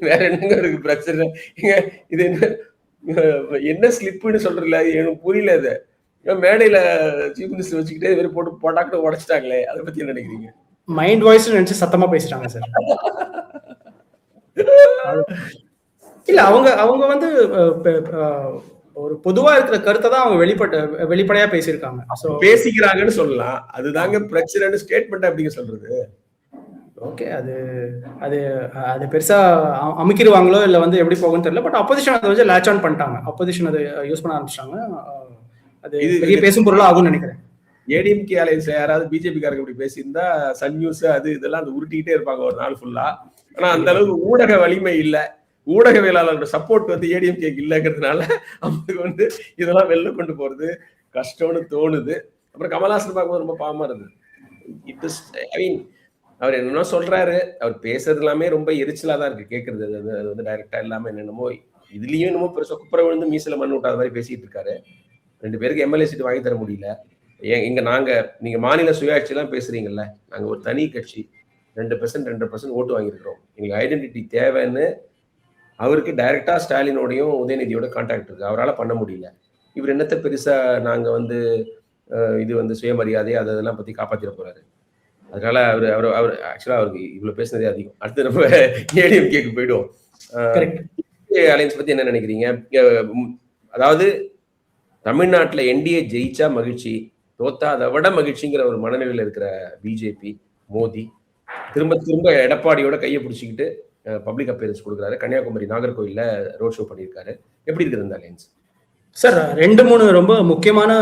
வேற என்னங்க இருக்கு பிரச்சனை? இது என்ன ஸ்லிப்புன்னு சொல்றல, எனக்கு புரியல. இது மேடையில சீஃப் மினிஸ்டர் வச்சுக்கிட்டே போட்டு போட்டாக்கிட்ட உடைச்சிட்டாங்களே, அதை பத்தி என்ன நினைக்கிறீங்க? மைண்ட் வாய்ஸ் நினைச்சு சத்தமா பேசிட்டாங்க சார். இல்ல அவங்க வந்து ஒரு பொதுவா இருக்கிற கருத்தை தான் அவங்க வெளிப்படையா பேசியிருக்காங்க. பேசிக்கிறாங்கன்னு சொல்லலாம், அதுதாங்க பிரச்சனைன்னு ஸ்டேட்மெண்ட் அப்படிங்க சொல்றது. ஓகே, அது பெருசா அமைக்கிடுவாங்களோ இல்ல வந்து எப்படி போகும்னு தெரியல. பட் அப்போசிஷன் அதை வச்சு லேட்ச் ஆன் பண்ணிட்டாங்க. அப்போசிஷன் அதை யூஸ் பண்ண ஆரம்பிச்சிட்டாங்க. அது பெரிய பேசும் பொருளா ஆகும்னு நினைக்கிறேன். ஏடிஎம்கே அலைன்ஸ் யாராவது பிஜேபி காரங்க இப்படி பேசியிருந்தா சன் நியூஸ் அது இதெல்லாம் அந்த உருட்டிக்கிட்டே இருப்பாங்க ஒரு நாள் ஃபுல்லா. ஆனா அந்த அளவுக்கு ஊடக வலிமை இல்ல, ஊடகவியலாளர்களோட சப்போர்ட் வந்து ஏடிஎம்கேக்கு இல்லைங்கிறதுனால அவங்களுக்கு வந்து இதெல்லாம் வெளில கொண்டு போறது கஷ்டம்னு தோணுது. அப்புறம் கமல்ஹாசன் பார்க்கும்போது ரொம்ப பாவமா இருந்தது. இட் இஸ் ஐ மீன் அவர் என்னென்ன சொல்றாரு, அவர் பேசுறது எல்லாமே ரொம்ப எரிச்சலா தான் இருக்கு கேட்கறது. அது வந்து டைரக்டா இல்லாம என்னென்னமோ இதுலயும் என்னமோ பெருசா குப்புற விழுந்து மீசில மண்ணு விட்டாத மாதிரி பேசிட்டு இருக்காரு. 2 பேருக்கு எம்எல்ஏ சீட் வாங்கி தர முடியல. இங்க நீங்க மாநில சுயாட்சி எல்லாம் பேசுறீங்கல்ல, நாங்க ஒரு தனி கட்சி 2% ஓட்டு வாங்கியிருக்கிறோம், எங்களுக்கு ஐடென்டிட்டி தேவைன்னு அவருக்கு டைரக்டா ஸ்டாலினோடையும் உதயநிதியோட கான்டாக்ட் இருக்கு, அவரால் பண்ண முடியல. இவர் என்னத்தை பெருசா நாங்க வந்து இது வந்து சுயமரியாதை அதெல்லாம் பத்தி காப்பாத்திட போறாரு. அதனால அவர் ஆக்சுவலா அவருக்கு இவ்வளவு பேசுனதே அதிகம். அடுத்து நம்ம ஏடிஎம்கேக்கு போயிடுவோம். அலையன்ஸ் பத்தி என்ன நினைக்கிறீங்க? அதாவது தமிழ்நாட்டுல என்டிஏ ஜெயிச்சா மகிழ்ச்சி, தோத்தா அதை விட மகிழ்ச்சிங்கிற ஒரு மனநிலையில் இருக்கிற பிஜேபி, மோடி திரும்ப எடப்பாடியோட கையை பிடிச்சிக்கிட்டு பப்ளிக் அப்பியரன்ஸ் கொடுக்குறாரு. கன்னியாகுமரி நாகர்கோவில்ல ரோட் ஷோ பண்ணியிருக்காரு. எப்படி இருக்குது இந்த அலையன்ஸ்? சார் 2-3 ரொம்ப முக்கியமான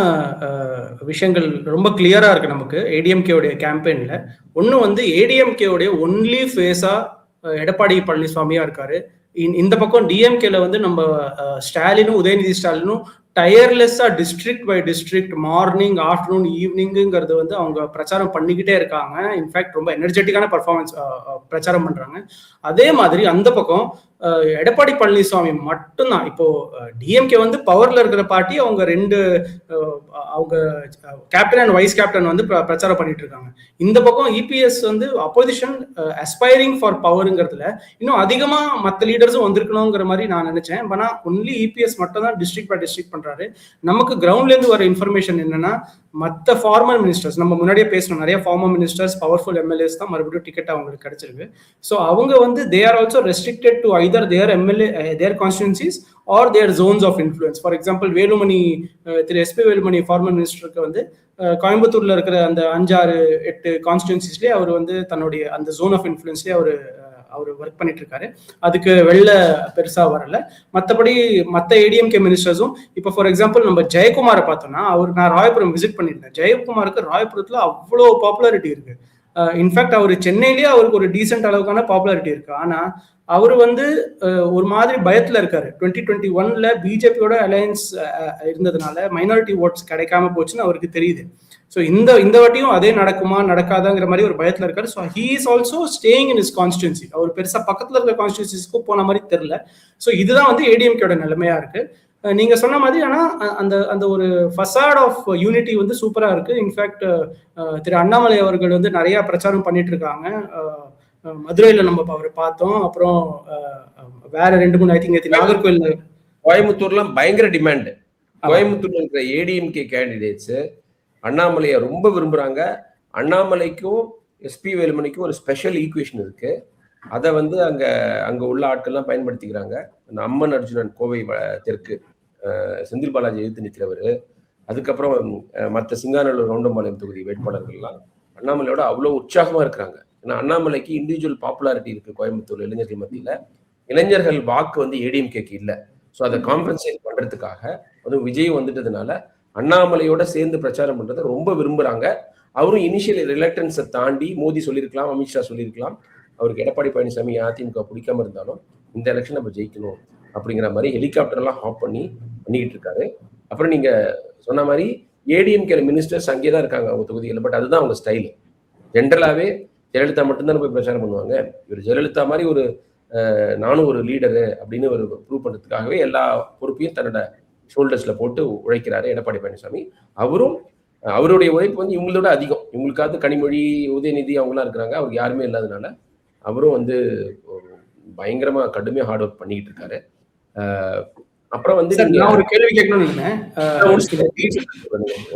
விஷயங்கள் ரொம்ப கிளியரா இருக்கு நமக்கு ஏடிஎம்கேவுடைய கேம்பெயின்ல. ஒன்று வந்து ஏடிஎம்கேவுடைய ஒன்லி ஃபேஸா எடப்பாடி பழனிசாமியா இருக்காரு. இந்த பக்கம் டிஎம்கேல வந்து நம்ம ஸ்டாலினும் உதயநிதி ஸ்டாலினும் டயர்லெஸ்ஸா district by district morning afternoon ஈவினிங்கிறது வந்து அவங்க பிரச்சாரம் பண்ணிக்கிட்டே இருக்காங்க. இன்ஃபேக்ட் ரொம்ப எனர்ஜெட்டிக்கான பர்ஃபார்மன்ஸ் பிரச்சாரம் பண்றாங்க. அதே மாதிரி அந்த பக்கம் எடப்பாடி பழனிசாமி மட்டும்தான் இப்போ டிஎம்கே வந்து பவர்ல இருக்கிற பார்ட்டி அவங்க அவங்க கேப்டன் அண்ட் வைஸ் கேப்டன் வந்து பிரச்சாரம் பண்ணிட்டு இருக்காங்க. இந்த பக்கம் இபிஎஸ் வந்து அப்போசிஷன் அஸ்பைரிங் ஃபார் பவருங்கிறதுல இன்னும் அதிகமா மற்ற லீடர்ஸும் வந்திருக்கணுங்கிற மாதிரி நான் நினைச்சேன். ஆனா ஒன்லி இபிஎஸ் மட்டும் தான் டிஸ்ட்ரிக்ட் பை டிஸ்ட்ரிக்ட் பண்றாரு. நமக்கு கிரவுண்ட்ல இருந்து வர இன்ஃபர்மேஷன் என்னன்னா மற்ற ஃபார்மர் மினிஸ்டர்ஸ், நம்ம முன்னாடியே பேசணும், நிறைய ஃபார்மர் மினிஸ்டர்ஸ் பவர்ஃபுல் எம்எல்ஏஸ் தான் மறுபடியும் டிக்கெட் அவங்களுக்கு கிடைச்சிருக்கு. ஸோ அவங்க வந்து they are also restricted to either their MLA their constituencies or their zones of influence. For example Velumani, Thiru SP Velumani former மினிஸ்டருக்கு வந்து கோயம்புத்தூர்ல இருக்கிற அந்த 5-6-8 கான்ஸ்டிடுவன்சிஸ்லேயே அவர் வந்து தன்னுடைய அந்த ஜோன் ஆஃப் இன்ஃப்ளூயன்ஸ்லேயே அவர் ஒர்க் பண்ணிட்டு இருக்காரு. அதுக்கு வெளில பெருசா வரல. மற்றபடி மற்ற ஏடிஎம்கே மினிஸ்டர்ஸும் இப்போ ஃபார் எக்ஸாம்பிள் நம்ம ஜெயக்குமாரை பார்த்தோம்னா, நான் ராயபுரம் விசிட் பண்ணியிருந்தேன். ஜெயக்குமாருக்கு ராயபுரத்துல அவ்வளோ பாப்புலாரிட்டி இருக்கு. இன்ஃபேக்ட் அவர் சென்னையிலேயே அவருக்கு ஒரு டீசென்ட் அளவுக்கான பாப்புலாரிட்டி இருக்கு. ஆனா அவர் வந்து ஒரு மாதிரி பயத்துல இருக்காரு. 2021 பிஜேபியோட அலையன்ஸ் இருந்ததுனால மைனாரிட்டி ஓட்ஸ் கிடைக்காம போச்சுன்னு அவருக்கு தெரியுது. ஸோ இந்த வாட்டியும் அதே நடக்குமா நடக்காதாங்கிற மாதிரி ஒரு பயத்துல இருக்காரு. So he is also staying in his constituency. அவர் பெருசா பக்கத்துல இருக்கிற கான்ஸ்டிடுவன்சிஸ்க்கும் போன மாதிரி தெரியல. ஸோ இதுதான் வந்து ஏடிஎம்கேட நிலைமையா இருக்கு. நீங்க சொன்ன மாதிரி. ஆனா அந்த ஒரு ஃபசாட் ஆஃப் யூனிட்டி வந்து சூப்பரா இருக்கு. இன்ஃபேக்ட் திரு அண்ணாமலை அவர்கள் வந்து நிறைய பிரச்சாரம் பண்ணிட்டு இருக்காங்க. மதுரையில நம்ம அவரை பார்த்தோம். அப்புறம் வேற 2-3 ஐ திங்க் நாகர்கோவில், கோயம்புத்தூர்லாம் பயங்கர டிமாண்ட். கோயம்புத்தூர்ல இருக்கிற ஏடிஎம்கே கேண்டிடேட்ஸ் அண்ணாமலையை ரொம்ப விரும்புறாங்க. அண்ணாமலைக்கும் எஸ்பி வேலுமணிக்கும் ஒரு ஸ்பெஷல் ஈக்குவேஷன் இருக்கு. அதை வந்து அங்க உள்ள ஆட்கள்லாம் பயன்படுத்திக்கிறாங்க. அந்த அம்மன் அர்ஜுனன் கோவை தெற்கு செந்தில் பாலாஜி எதிர்த்து நிற்கிறவர், அதுக்கப்புறம் மற்ற சிங்காநல்லூர் கவுண்டம்பாளையம் தொகுதி வேட்பாளர்கள்லாம் அண்ணாமலையோட அவ்வளோ உற்சாகமா இருக்கிறாங்க. ஏன்னா அண்ணாமலைக்கு இண்டிவிஜுவல் பாப்புலாரிட்டி இருக்கு கோயம்புத்தூர் இளைஞர்கள் மத்தியில. இளைஞர்கள் வாக்கு வந்து ஏடிஎம்கேக்கு இல்லை. ஸோ அதை காம்பன்சேட் பண்றதுக்காக அதுவும் விஜய் வந்துட்டதுனால அண்ணாமலையோட சேர்ந்து பிரச்சாரம் பண்றதை ரொம்ப விரும்புறாங்க. அவரும் இனிஷியல் ரிலக்டன்ஸை தாண்டி மோடி சொல்லியிருக்கலாம், அமித்ஷா சொல்லியிருக்கலாம், அவருக்கு எடப்பாடி பழனிசாமி அதிமுக பிடிக்காம இருந்தாலும் இந்த எலெக்ஷன் நம்ம ஜெயிக்கணும் அப்படிங்கிற மாதிரி ஹெலிகாப்டர்லாம் ஆஃப் பண்ணிக்கிட்டு இருக்காரு. அப்புறம் நீங்க சொன்ன மாதிரி ஏடிஎம்கே மினிஸ்டர்ஸ் அங்கே தான் இருக்காங்க அவங்க தொகுதிகளில். பட் அதுதான் அவங்க ஸ்டைல். ஜென்ரலாவே ஜெயலலிதா மட்டும்தான் போய் பிரச்சாரம் பண்ணுவாங்க. இவர் ஜெயலலிதா மாதிரி ஒரு நானும் ஒரு லீடரு அப்படின்னு ஒரு ப்ரூவ் பண்ணுறதுக்காகவே எல்லா பொறுப்பையும் தன்னோட ஷோல்டர்ஸ்ல போட்டு உழைக்கிறாரு எடப்பாடி பழனிசாமி. அவருடைய உழைப்பு வந்து இவங்களோட அதிகம். இவங்களுக்காவது கனிமொழி, உதயநிதி அவங்களாம் இருக்கிறாங்க. அவருக்கு யாருமே இல்லாதனால அவரும் வந்து பயங்கரமா கடுமையா ஹார்ட் ஒர்க் பண்ணிக்கிட்டு இருக்காரு. அப்புறம் வந்து நான் ஒரு கேள்வி கேட்கணும்னு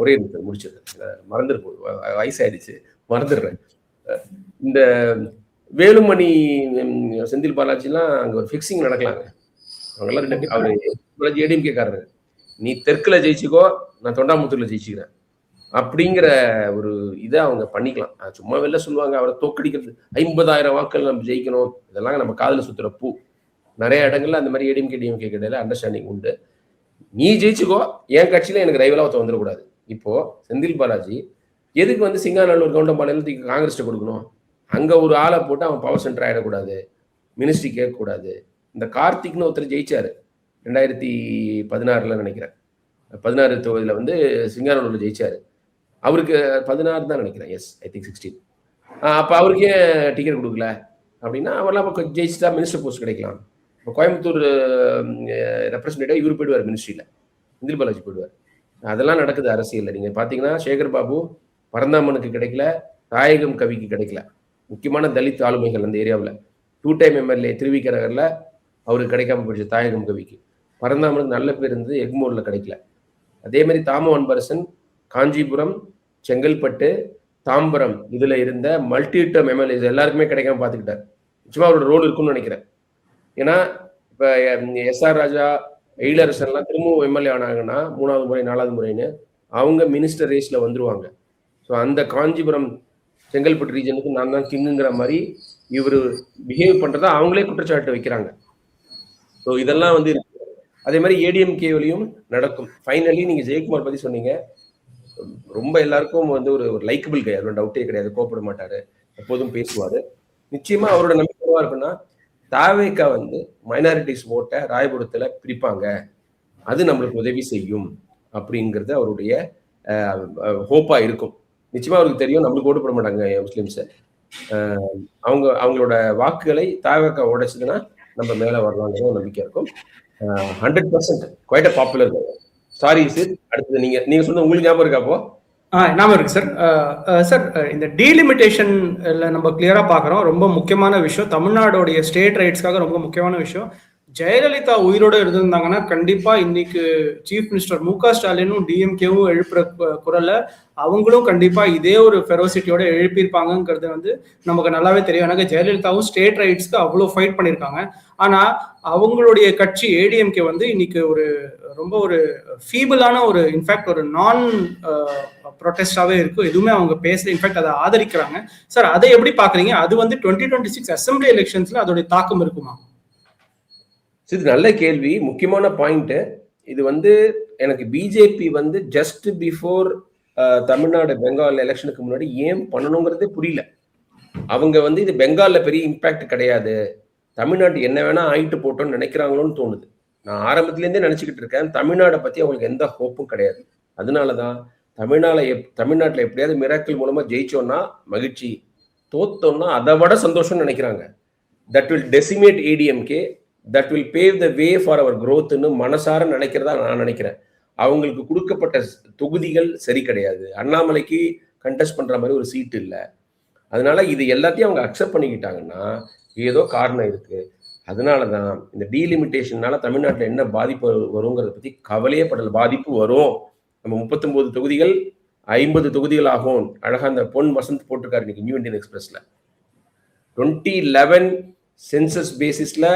ஒரே முடிச்சிருக்கேன், மறந்துட்டு போகுது, வயசாயிடுச்சு, மறந்துடுறேன். இந்த வேலுமணி, செந்தில் பாலாஜிலாம் அங்க ஒரு ஃபிக்ஸிங் நடக்கலாங்க. அவங்கெல்லாம் அவரு ஏடிஎம்கே காரரு. நீ தெற்குல ஜெயிச்சுக்கோ, நான் தொண்டாமுத்தூர்ல ஜெயிச்சுக்கிறேன் அப்படிங்கிற ஒரு இதை அவங்க பண்ணிக்கலாம். சும்மா வெளில சொல்லுவாங்க அவரை தோக்கடிக்கிறது, 50,000 வாக்கள் நம்ம ஜெயிக்கணும், இதெல்லாம் நம்ம காதல சுத்துற பூ. நிறைய இடங்கள்ல அந்த மாதிரி ஏடிஎம்கே டிஎம்கே இடையில அண்டர்ஸ்டாண்டிங் உண்டு. நீ ஜெயிச்சுக்கோ, என் கட்சியில எனக்கு ரைவலா ஒருத்த வந்துடக்கூடாது. இப்போ செந்தில் பாலாஜி எதுக்கு வந்து சிங்காநல்லூர் கவுண்டம்பாளையம் காங்கிரஸ் கொடுக்கணும்? அங்க ஒரு ஆளை போட்டு அவன் பவர் சென்டர் ஆயிடக்கூடாது, மினிஸ்ட்ரி கேட்கக்கூடாது. இந்த கார்த்திக்னு ஒருத்தர் ஜெயிச்சாரு 2016 நினைக்கிறேன். 16 தொகுதியில வந்து சிங்காநல்லூர்ல ஜெயிச்சாரு. அவருக்கு 16 தான் நினைக்கிறேன். Yes, I think 16. அப்ப அவருக்கு ஏன் டிக்கெட் கொடுக்கல அப்படின்னா, அவரெல்லாம் ஜெயிச்சுட்டா மினிஸ்டர் போஸ்ட் கிடைக்கலாம். இப்போ கோயம்புத்தூர் ரெப்ரஸன்டேட்டிவ் இவர் போயிடுவார் மினிஸ்ட்ரியில, செந்தில் பாலாஜி போயிடுவார். அதெல்லாம் நடக்குது அரசியல்ல. நீங்க பாத்தீங்கன்னா சேகர் பாபு பரந்தாமனுக்கு கிடைக்கல, தாயகம் கவிக்கு கிடைக்கல. முக்கியமான தலித் ஆளுமைகள் அந்த ஏரியாவில் 2 டைம் எம்எல்ஏ திருவிக நகர்ல அவருக்கு கிடைக்காம போயிடுச்சு தாயகம் கவிக்கு. பரந்தாமனுக்கு நல்ல பேர் இருந்தது, எக்மோர்ல கிடைக்கல. அதே மாதிரி தாமோ அன்பரசன் காஞ்சிபுரம், செங்கல்பட்டு, தாம்பரம் இதுல இருந்த மல்டி டேர்ம் எம்எல்ஏஸ் எல்லாருக்குமே கிடைக்காம பார்த்துக்கிட்டார். நிச்சயமா அவரோட ரோல் இருக்குன்னு நினைக்கிறேன். ஏன்னா இப்ப எஸ்ஆர் ராஜா, எயிலரசன் எல்லாம் திரும்பவும் எம்எல்ஏ ஆனாங்கன்னா 3வது முறை 4வது முறைன்னு அவங்க மினிஸ்டர் ரேஸ்ல வந்துருவாங்க. ஸோ அந்த காஞ்சிபுரம் செங்கல்பட்டு ரீஜனுக்கு நான் தான் கிங்குங்கிற மாதிரி இவரு பிஹேவ் பண்றதா அவங்களே குற்றச்சாட்டு வைக்கிறாங்க. ஸோ இதெல்லாம் வந்து அதே மாதிரி ஏடிஎம்கேவிலையும் நடக்கும். ஃபைனலி நீங்க ஜெயக்குமார் பத்தி சொன்னீங்க. ரொம்ப எல்லாருக்கும் வந்து ஒரு லைக்கபிள் கை, அதுல டவுட்டே கிடையாது. கோப்பட மாட்டாரு, எப்போதும் பேசுவாரு. நிச்சயமா அவரோட நம்பிக்கை இருக்குன்னா தாவேக்கா வந்து மைனாரிட்டிஸ் ஓட்டை ராயபுரத்துல பிரிப்பாங்க, அது நம்மளுக்கு உதவி செய்யும் அப்படிங்கிறது அவருடைய ஹோப்பா இருக்கும். நிச்சயமா அவருக்கு தெரியும் நம்மளுக்கு ஓட்டு போட மாட்டாங்க முஸ்லிம்ஸ். அவங்களோட வாக்குகளை தாவேக்கா உடைச்சதுன்னா நம்ம மேல வரலாங்கிற நம்பிக்கை இருக்கும். 100% குவைட் பாப்புலர். சாரி சார், அடுத்தது நீங்க சொன்ன உங்களுக்கு ஞாபகம் இருக்கா? அப்போ ஞாபகம் இருக்கு சார். சார் இந்த டீலிமிட்டேஷன்ல நம்ம கிளியரா பாக்குறோம். ரொம்ப முக்கியமான விஷயம், தமிழ்நாடுடைய ஸ்டேட் ரைட்ஸ்க்காக ரொம்ப முக்கியமான விஷயம். ஜெயலலிதா உயிரோட இருந்திருந்தாங்கன்னா கண்டிப்பா இன்னைக்கு சீஃப் மினிஸ்டர் மு.க. ஸ்டாலினும் டிஎம்கேவும் எழுப்புற குரல்ல அவங்களும் கண்டிப்பா இதே ஒரு ஃபெரோசிட்டியோட எழுப்பியிருப்பாங்கிறது வந்து நமக்கு நல்லாவே தெரியும். எனக்கு ஜெயலலிதாவும் ஸ்டேட் ரைட்ஸ்க்கு அவ்வளோ ஃபைட் பண்ணியிருக்காங்க. ஆனா அவங்களுடைய கட்சி ஏடிஎம்கே வந்து இன்னைக்கு ஒரு ரொம்ப ஒரு ஃபீபிளான ஒரு இன்ஃபேக்ட் ஒரு நான் ப்ரொடெஸ்டாவே இருக்கும். எதுவுமே அவங்க பேசல, இன்ஃபேக்ட் அதை ஆதரிக்கிறாங்க. சார் அதை எப்படி பாக்குறீங்க? அது வந்து 2026 அசம்பிளி எலெக்ஷன்ஸ்ல அதோட தாக்கம் இருக்குமா? இது நல்ல கேள்வி, முக்கியமான பாயிண்ட். இது வந்து எனக்கு பிஜேபி வந்து ஜஸ்ட் பிஃபோர் தமிழ்நாடு பெங்கால் எலெக்ஷனுக்கு முன்னாடி ஏன் பண்ணணுங்கிறதே புரியல. அவங்க வந்து இது பெங்கால்ல பெரிய இம்பாக்ட் கிடையாது, தமிழ்நாட்டு என்ன வேணா ஆயிட்டு போட்டோம்னு நினைக்கிறாங்களோன்னு தோணுது. நான் ஆரம்பத்திலேருந்தே நினைச்சுக்கிட்டு இருக்கேன் தமிழ்நாடை பத்தி அவங்களுக்கு எந்த ஹோப்பும் கிடையாது. அதனாலதான் தமிழ்நாட்டில் எப்படியாவது மிராக்கிள் மூலமா ஜெயிச்சோம்னா மகிழ்ச்சி, தோத்தோம்னா அதை விட சந்தோஷம்னு நினைக்கிறாங்க. That will decimate ADMK, that will pave the way for our க்ரோத்னு மனசார நினைக்கிறதா நான் நினைக்கிறேன். அவங்களுக்கு கொடுக்கப்பட்ட தொகுதிகள் சரி கிடையாது, அண்ணாமலைக்கு கண்டெஸ்ட் பண்ற மாதிரி ஒரு சீட் இல்லை. அதனால இது எல்லாத்தையும் அவங்க அக்செப்ட் பண்ணிக்கிட்டாங்கன்னா ஏதோ காரணம் இருக்கு. அதனாலதான் இந்த டீலிமிட்டேஷனால தமிழ்நாட்டில் என்ன பாதிப்பு வருங்கிறத பத்தி கவலையே படல. பாதிப்பு வரும். நம்ம 39 தொகுதிகள் 50 தொகுதிகள் ஆகும். அழகா அந்த பொன் வசந்த் போட்டிருக்காரு இன்னைக்கு நியூ இந்தியன் எக்ஸ்பிரஸ்ல. 2011 சென்சஸ் பேசிஸ்ல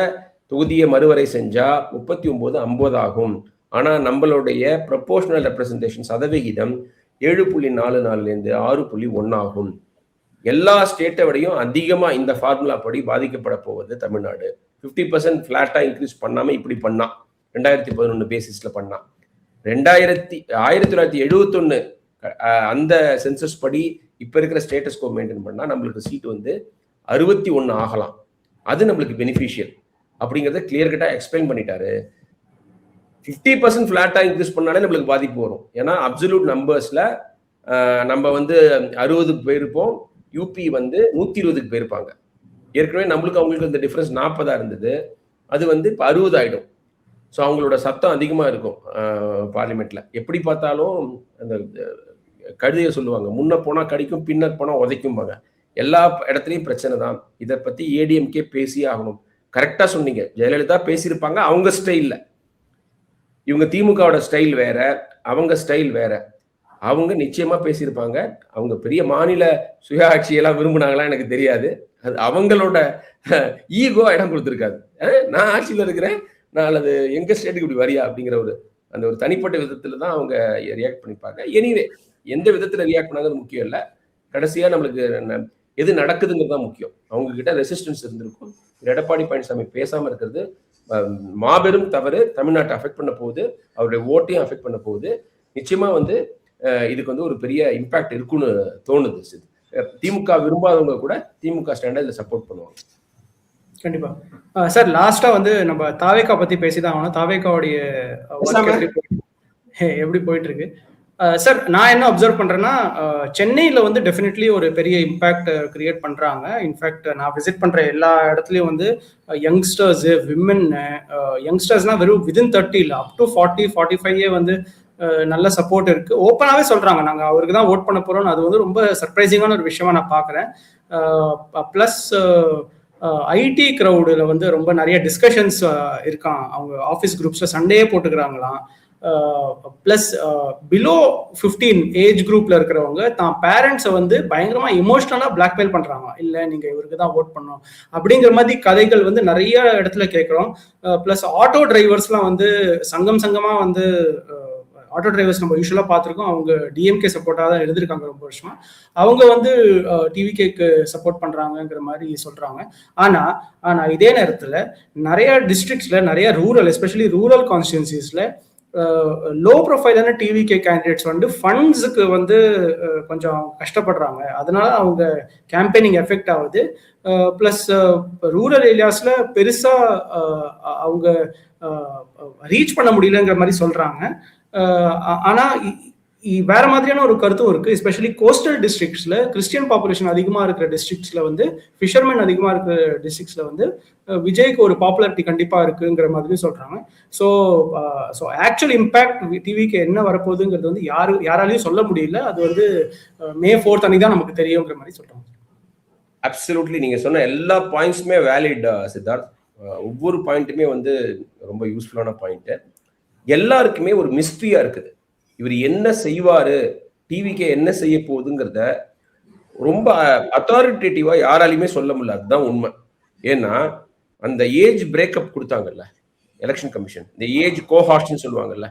தொகுதியை மறுவரை செஞ்சா 39 50 ஆகும். ஆனா நம்மளுடைய ப்ரொபோர்ஷனல் ரெப்ரசன்டேஷன் சதவிகிதம் 7.44 6.1 ஆகும். எல்லா ஸ்டேட்டை விடையும் அதிகமா இந்த ஃபார்முலா படி பாதிக்கப்பட போவது தமிழ்நாடு. 50% ஃபிளாட்டா இன்க்ரீஸ் பண்ணாம இப்படி பண்ணா 2011 பேசிஸ்ல பண்ணா. 1971 அந்த சென்சஸ் படி இப்ப இருக்கிற ஸ்டேட்டஸ் கோ மெயின்டைன் பண்ணா நம்மளுக்கு சீட் வந்து 61 ஆகலாம். அது நம்மளுக்கு பெனிஃபிஷியல் அப்படிங்கிறத கிளியர் கட்டா எக்ஸ்பிளைன் பண்ணிட்டாரு. 50% ஃபிளாட்டா இன்க்ரீஸ் பண்ணாலே நம்மளுக்கு பாதிப்பு வரும். ஏன்னா அப்சல்யூட் நம்பர்ஸ்ல நம்ம வந்து 60 போயிருப்போம், யூபி வந்து 120 போயிருப்பாங்க. ஏற்கனவே நம்மளுக்கு அவங்களுக்கு இந்த டிஃபரன்ஸ் 40 இருந்தது, அது வந்து இப்போ 60 ஆயிடும். ஸோ அவங்களோட சத்தம் அதிகமா இருக்கும் பார்லிமெண்ட்ல. எப்படி பார்த்தாலும் அந்த கழுதையை சொல்லுவாங்க, முன்ன போனா கடிக்கும் பின்ன போனா உதைக்கும்பாங்க. எல்லா இடத்துலையும் பிரச்சனை தான். இதை பத்தி ஏடிஎம்கே பேசியே ஆகணும். கரெக்டா சொன்னீங்க, ஜெயலலிதா பேசியிருப்பாங்க அவங்க ஸ்டைல்ல. இவங்க திமுகவோட ஸ்டைல் வேற, அவங்க ஸ்டைல் வேற. அவங்க நிச்சயமா பேசியிருப்பாங்க. அவங்க பெரிய மாநில சுயாட்சியெல்லாம் விரும்பினாங்களா எனக்கு தெரியாது. அது அவங்களோட ஈகோ இடம் கொடுத்துருக்காது. நான் ஆட்சியில் இருக்கிறேன், நான் அது எங்க ஸ்டேட்டுக்கு இப்படி வரியா அப்படிங்கிற அந்த ஒரு தனிப்பட்ட விதத்துல தான் அவங்க ரியாக்ட் பண்ணிப்பாங்க. எனிவே எந்த விதத்துல ரியாக்ட் பண்ணாங்கிறது முக்கியம் இல்லை. கடைசியா நம்மளுக்கு எது நடக்குதுங்கிறது தான் முக்கியம். அவங்க கிட்ட ரெசிஸ்டன்ஸ் இருந்திருக்கும். எடப்பாடி பழனிசாமி பேசாம இருக்கிறது மாபெரும் தவறு. தமிழ்நாட்டை அஃபெக்ட் பண்ண போகுது, அவருடைய ஓட்டையும் அஃபெக்ட் பண்ண போகுது. நிச்சயமா வந்து இதுக்கு வந்து ஒரு பெரிய இம்பாக்ட் இருக்குன்னு தோணுது. திமுக விரும்பாதவங்க கூட திமுக ஸ்டாண்டை இதில் சப்போர்ட் பண்ணுவாங்க. கண்டிப்பா சார். லாஸ்டா வந்து நம்ம தாவேக்கா பத்தி பேசிதான் ஆகணும். தாவேக்காவுடைய எப்படி போயிட்டு இருக்கு சார்? நான் என்ன அப்சர்வ் பண்றேன்னா, சென்னையில வந்து டெஃபினெட்லி ஒரு பெரிய இம்பாக்ட் கிரியேட் பண்றாங்க. இன்ஃபேக்ட் நான் விசிட் பண்ற எல்லா இடத்துலயும் வந்து யங்ஸ்டர்ஸ், விமன், யங்ஸ்டர்ஸ்னா வெறும் விதின் 30 இல்லை, அப் டு 40-45 வந்து நல்ல சப்போர்ட் இருக்கு. ஓப்பனாவே சொல்றாங்க நாங்க அவருக்கு தான் ஓட் பண்ண போறோம். அது வந்து ரொம்ப சர்ப்ரைசிங்கான ஒரு விஷயமா நான் பாக்குறேன். பிளஸ் ஐடி கிரௌடுல வந்து ரொம்ப நிறைய டிஸ்கஷன்ஸ் இருக்கான். அவங்க ஆஃபீஸ் குரூப்ஸ்ல சண்டையே போட்டுக்கிறாங்களாம். பிளஸ் பிலோ 15 ஏஜ் குரூப்ல இருக்கிறவங்க தான் பேரண்ட்ஸை வந்து பயங்கரமா இமோஷனலா பிளாக்மெயில் பண்றாங்க. இல்ல நீங்க இவருக்கு தான் ஓட் பண்ணணும் அப்படிங்கிற மாதிரி கதைகள் வந்து நிறைய இடத்துல கேட்கிறோம். பிளஸ் ஆட்டோ டிரைவர்ஸ்லாம் வந்து சங்கமா வந்து ஆட்டோ டிரைவர்ஸ் நம்ம யூஸ்வலாக பார்த்துருக்கோம், அவங்க டிஎம்கே சப்போர்ட்டாக தான் இருந்திருக்காங்க ரொம்ப வருஷமா. அவங்க வந்து டிவிகேக்கு சப்போர்ட் பண்ணுறாங்கங்கிற மாதிரி சொல்கிறாங்க. ஆனால் இதே நேரத்தில் நிறைய டிஸ்ட்ரிக்ட்ஸில், நிறைய ரூரல், எஸ்பெஷலி ரூரல் கான்ஸ்டியூன்சிஸில் லோ ப்ரொஃபைலான டிவிகே கேண்டிடேட்ஸ் வந்து ஃபண்ட்ஸுக்கு வந்து கொஞ்சம் கஷ்டப்படுறாங்க. அதனால அவங்க கேம்பெயினிங் எஃபெக்ட் ஆகுது. ப்ளஸ் ரூரல் ஏரியாஸில் பெருசாக அவங்க ரீச் பண்ண முடியலங்கிற மாதிரி சொல்கிறாங்க. ஆனால் வேற மாதிரியான ஒரு கருத்தும் இருக்கு. எஸ்பெஷலி கோஸ்டல் டிஸ்ட்ரிக்ட்ஸ்ல, கிறிஸ்டியன் பாப்புலேஷன் அதிகமா இருக்கிற டிஸ்ட்ரிக்ட்ஸ்ல வந்து, ஃபிஷர்மேன் அதிகமா இருக்கிற டிஸ்ட்ரிக்ட்ஸ்ல வந்து விஜய்க்கு ஒரு பாப்புலாரிட்டி கண்டிப்பா இருக்குங்கிற மாதிரி சொல்றாங்க. ஸோ ஆக்சுவல் இம்பாக்ட் டிவிக்கு என்ன வரப்போகுதுங்கிறது வந்து யாராலையும் சொல்ல முடியல. அது வந்து May 4th அன்னைக்கு தான் நமக்கு தெரியுங்கிற மாதிரி சொல்றாங்க. அப்சல்யூட்லி நீங்க சொன்ன எல்லா பாயிண்ட்ஸுமே வேலிட் சித்தார்த். ஒவ்வொரு பாயிண்ட்டுமே வந்து ரொம்ப யூஸ்ஃபுல்லான பாயிண்ட். எல்லாருக்குமே ஒரு மிஸ்ட்ரியா இருக்குது. இவர் என்ன செய்வாரு, டிவிக்கு என்ன செய்ய போகுதுங்கிறத ரொம்ப அத்தாரிட்டேட்டிவா யாராலையுமே சொல்ல முடியல. அதுதான் உண்மை. ஏன்னா அந்த ஏஜ் பிரேக்கப் கொடுத்தாங்கல்ல எலெக்ஷன் கமிஷன், இந்த ஏஜ் கோஹார்ட்ஸ்னு சொல்லுவாங்கல்ல,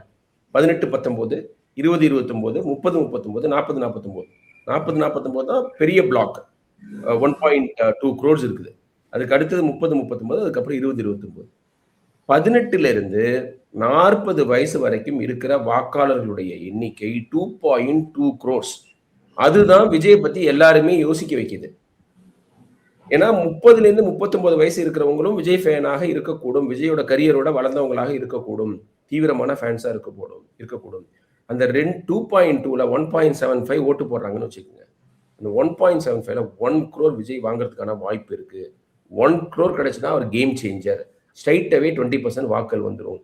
18, 19, 20, 29, 30, 39, 40, 49, 40, 49 தான் பெரிய பிளாக். 1.2 crores இருக்குது. அதுக்கு அடுத்தது 30, 39, அதுக்கப்புறம் 20, 29. 18 இருந்து 40 வயசு வரைக்கும் இருக்கிற வாக்காளர்களுடைய எண்ணிக்கை 2.2 crores. அதுதான் விஜயை பத்தி எல்லாருமே யோசிக்க வைக்குது. ஏன்னா 30 இருந்து 39 வயசு இருக்கிறவங்களும் விஜய் ஃபேனாக இருக்கக்கூடும், விஜயோட கரியரோட வளர்ந்தவங்களாக இருக்கக்கூடும், தீவிரமான ஃபேன்ஸா இருக்கக்கூடும். அந்த 2.2ல 1.75 ஓட்டு போடுறாங்கன்னு வச்சுக்கோங்க. அந்த 1.75ல 1 crore விஜய் வாங்குறதுக்கான வாய்ப்பு இருக்கு. 1 crore கிடைச்சுன்னா அவர் கேம் சேஞ்சர். ஸ்ட்ரைட்டாவே 20% வாக்குகள் வந்துடும்.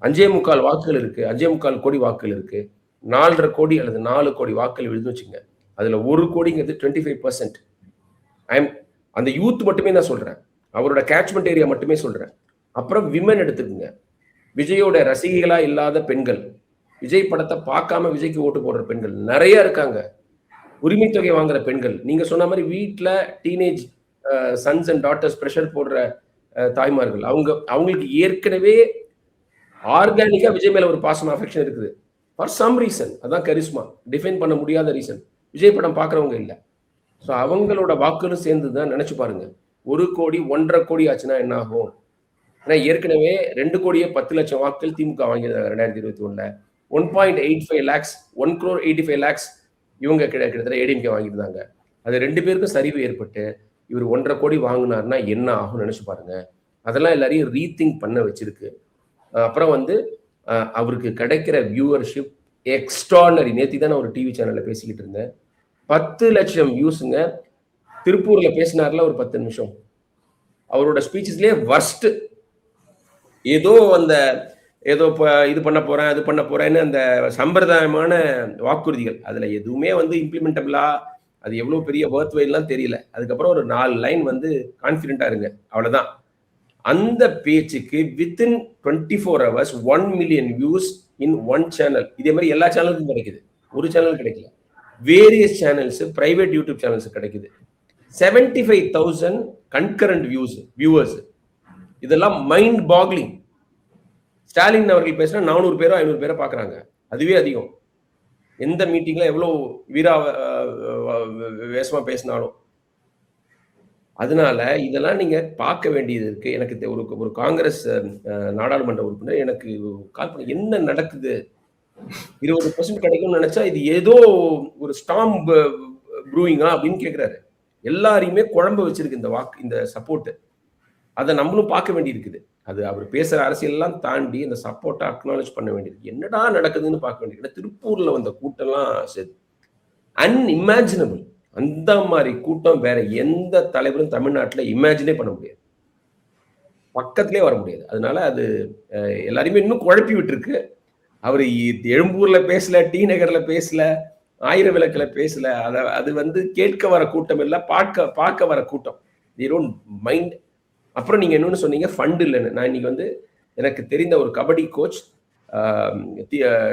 5.25 வாக்குகள் இருக்கு, 5.25 கோடி வாக்குகள் இருக்கு. 4.5 கோடி அல்லது 4 கோடி வாக்குகள் விழுந்து வச்சுங்க. அதுல 1 கோடிங்கிறது 25%. அந்த யூத் மட்டுமே நான் சொல்றேன், அவரோட கேட்ச்மெண்ட் ஏரியா மட்டுமே சொல்றேன். அப்புறம் விமன் எடுத்துக்குங்க. விஜயோட ரசிகைகளா இல்லாத பெண்கள், விஜய் படத்தை பார்க்காம விஜய்க்கு ஓட்டு போடுற பெண்கள் நிறைய இருக்காங்க. உரிமை தொகை வாங்குற பெண்கள், நீங்க சொன்ன மாதிரி வீட்டுல teenage sons and daughters pressure போடுற தாய்மார்கள், அவங்களுக்கு ஏற்கனவே ஆர்கானிக்கா விஜய் மேல ஒரு பாசம் அஃபெக்ஷன் இருக்குது. ஃபார் சம் ரீசன், அதான் கரிஸ்மா, டிஃபைன் பண்ண முடியாத ரீசன், விஜய் படம் பார்க்குறவங்க இல்லை. ஸோ அவங்களோட வாக்குகளும் சேர்ந்து தான் நினைச்சு பாருங்க. 1 கோடி 1.5 கோடி ஆச்சுன்னா என்ன ஆகும்? ஏன்னா ஏற்கனவே 2 கோடியே 10 லட்சம் வாக்குகள் திமுக வாங்கியிருந்தாங்க 2021. 1.85 lakhs, 1 crore 85 lakhs இவங்க கிட்டத்தட்ட ஏடிஎம்கே வாங்கியிருந்தாங்க. அது 2 பேருக்கும் சரிவு ஏற்பட்டு இவர் 1.5 கோடி வாங்கினார்னா என்ன ஆகும்னு நினைச்சு பாருங்க. அதெல்லாம் எல்லாரையும் ரீதிங்க் பண்ண வச்சிருக்கு. அப்புறம் வந்து அவருக்கு கிடைக்கிற வியூவர்ஷிப் எக்ஸ்ட்ரானரி. நேத்தி தான் நான் ஒரு டிவி சேனல்ல பேசிக்கிட்டு இருந்தேன். 10 லட்சம் வியூஸுங்க. திருப்பூர்ல பேசினார்ல ஒரு 10 நிமிஷம், அவரோட ஸ்பீச்சஸ்லயே வர்ஸ்ட். ஏதோ இது பண்ண போறேன், அது பண்ண போறேன்னு அந்த சம்பிரதாயமான வாக்குறுதிகள், அதுல எதுவுமே வந்து இம்ப்ளிமெண்டபிளா, அது எவ்வளவு பெரிய வர்த் வைலாம் தெரியல. அதுக்கப்புறம் ஒரு 4 லைன் வந்து கான்ஃபிடென்ட்டா இருங்க, அவ்வளவுதான். அந்த பேச்சுக்கு வித்தின் 24 hours 1 million வியூஸ் இன் 1 சேனல். இதே மாதிரி எல்லா சேனலுக்கும் கிடைக்குது, ஒரு சேனல் கிடைக்கல. Various channels, private YouTube channels கிடைக்குது. 75,000 கன்கரண்ட் வியூவர்ஸ். இதெல்லாம் மைண்ட் பாக்லிங். ஸ்டாலின் அவர்கள் பேசினா 400 பேரோ 500 பேரோ பாக்குறாங்க. அதுவே அதிகம். எந்த மீட்டிங்ல எவ்வளவு வேஷமா பேசினாலும். அதனால இதெல்லாம் நீங்க பார்க்க வேண்டியது இருக்கு. எனக்கு ஒரு காங்கிரஸ் நாடாளுமன்ற உறுப்பினர் எனக்கு கால் பண்ணி, என்ன நடக்குது, 20% கிடைக்கும்னு நினைச்சா இது ஏதோ ஒரு ஸ்டாம் ப்ரூயிங்கா அப்படின்னு கேட்கிறாரு. எல்லாரையுமே குழம்ப வச்சிருக்கு இந்த சப்போர்ட். அதை நம்மளும் பார்க்க வேண்டி இருக்குது. அது அவர் பேசுற அரசியல்லாம் தாண்டி இந்த சப்போர்ட்டை அக்னாலேஜ் பண்ண வேண்டியிருக்கு. என்னடா நடக்குதுன்னு பார்க்க வேண்டியிருக்கு. திருப்பூர்ல வந்த கூட்டம்லாம் அன்இமேஜினபிள். அந்த மாதிரி கூட்டம் வேற எந்த தலைவரும் தமிழ்நாட்டில் இமேஜினே பண்ண முடியாது, பக்கத்திலே வர முடியாது. அதனால அது எல்லாரையுமே இன்னும் குழப்பி விட்டுருக்கு. அவர் எழும்பூர்ல பேசல, டி நகர்ல பேசல, ஆயிரம் விளக்குல பேசல. அது வந்து கேட்க வர கூட்டம் இல்ல, பார்க்க வர கூட்டம். They don't mind. அப்புறம் நீங்க இன்னொன்னு சொன்னீங்க, ஃபண்ட் இல்லைன்னு. நான் இன்னைக்கு வந்து எனக்கு தெரிந்த ஒரு கபடி கோச்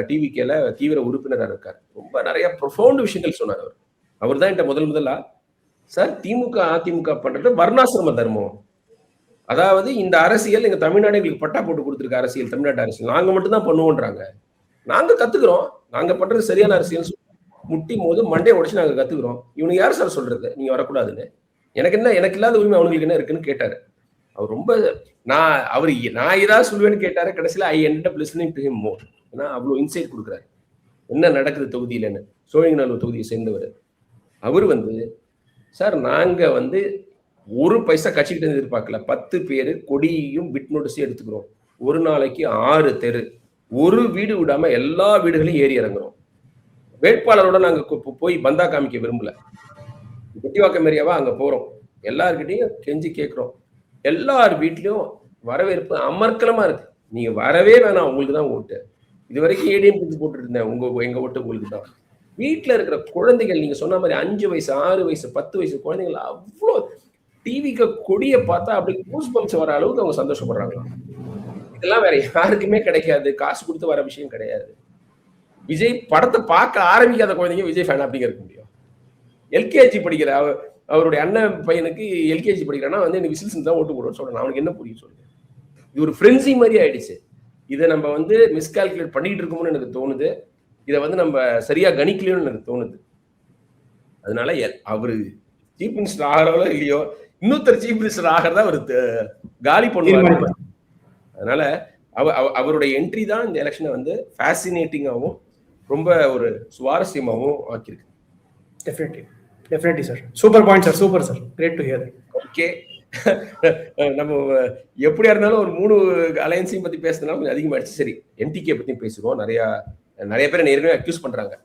டிவிகேல தீவிர உறுப்பினராக இருக்கார். ரொம்ப நிறைய ப்ரொஃபவுண்ட் விஷயங்கள் சொன்னார். அவர் தான் என்கிட்ட முதல்ல சார், திமுக அதிமுக பண்றது வர்ணாசிரம தர்மம், அதாவது இந்த அரசியல் எங்க தமிழ்நாடு எங்களுக்கு பட்டா போட்டு கொடுத்துருக்க அரசியல், தமிழ்நாட்டு அரசியல் நாங்க மட்டும் தான் பண்ணுவோன்றாங்க. நாங்க கத்துக்கிறோம், நாங்க பண்றது சரியான அரசியல் முட்டி மோது மண்டையை உடைச்சு நாங்க கத்துக்கிறோம். இவனுக்கு யார் சார் சொல்றது நீங்க வரக்கூடாதுன்னு? எனக்கு இல்லாத உரிமை அவங்களுக்கு என்ன இருக்குன்னு கேட்டாரு. அவர் ரொம்ப நான் ஏதாவது சொல்லுவேன்னு கேட்டாரு. கடைசியில ஐ end up listening to him மோர். ஏன்னா அவ்வளவு இன்சைட் கொடுக்குறாரு என்ன நடக்குது தொகுதியிலன்னு. சோழிங்கநல்லூர் தொகுதியை சேர்ந்தவர் அவர் சார் நாங்க ஒரு பைசா கட்சிக்கிட்ட எதிர்பார்க்கல. 10 பேரு கொடியையும் பிட் நோட்டீஸையும் எடுத்துக்கிறோம். ஒரு நாளைக்கு 6 தெரு, ஒரு வீடு விடாம எல்லா வீடுகளையும் ஏறி இறங்குறோம். வேட்பாளரோட நாங்க போய் பந்தா காமிக்க விரும்பல. வெட்டிவாக்கம் ஏரியாவா அங்க போறோம், எல்லார்கிட்டையும் கெஞ்சி கேட்கிறோம். எல்லார் வீட்லயும் வரவேற்பு அமர்க்கலமா இருக்கு. நீங்க வரவே வேணாம், உங்களுக்கு தான் ஓட்டு. இது வரைக்கும் ஏடிஎம் போட்டுட்டு இருந்தேன், எங்க ஓட்டு உங்களுக்கு தான். வீட்டுல இருக்கிற குழந்தைகள் நீங்க சொன்ன மாதிரி 5 வயசு 6 வயசு 10 வயசு குழந்தைகள் அவ்வளோ டிவிக்கு கொடியை பார்த்தா அப்படி கூஸ் பம்ப்ஸ் வர அளவுக்கு அவங்க சந்தோஷப்படுறாங்க. இதெல்லாம் வேற யாருக்குமே கிடைக்காது, காசு கொடுத்து வர விஷயம் கிடையாது. விஜய் படத்தை பார்க்க ஆரம்பிக்காத குழந்தைங்க விஜய் ஃபேன் அப்படிங்க இருக்க முடியும். எல்கேஜி படிக்கிற அவருடைய அண்ணன் பையனுக்கு எல்கேஜி படிக்கிறான்னா எனக்கு விசில்ஸ் தான் ஓட்டு போடுவோம் சொல்றேன். அவனுக்கு என்ன புரியும் சொல்லுங்க? இது ஒரு ஃப்ரெண்ட்ஸி மாதிரி ஆயிடுச்சு. இதை நம்ம மிஸ்கால்குலேட் பண்ணிட்டு இருக்கோம்னு எனக்கு தோணுது. இதை நம்ம சரியா கணிக்கலையோன்னு எனக்கு தோணுது. அதனால அவரு சீஃப் மினிஸ்டர் ஆகிறவளோ இல்லையோ, இன்னொருத்தர் சீஃப் மினிஸ்டர் ஆகிறதா அவர் காலி பண்ணுவாங்க. அதனால அவருடைய என்ட்ரி தான் இந்த எலெக்ஷனை ஃபேசினேட்டிங்காகவும் ரொம்ப ஒரு சுவாரஸ்யமாகவும் ஆக்கியிருக்கு. Definitely sir. Super point sir, super sir, great to hear. Okay, நம்ம எப்படியா இருந்தாலும் ஒரு 3 அலையன்ஸையும் பத்தி பேசுறதுனால கொஞ்சம் அதிகமாயிடுச்சு. சரி, என்டிகே பத்தியும் பேசுவோம். நிறைய பேர் நேரடியாக அக்யூஸ் பண்றாங்க.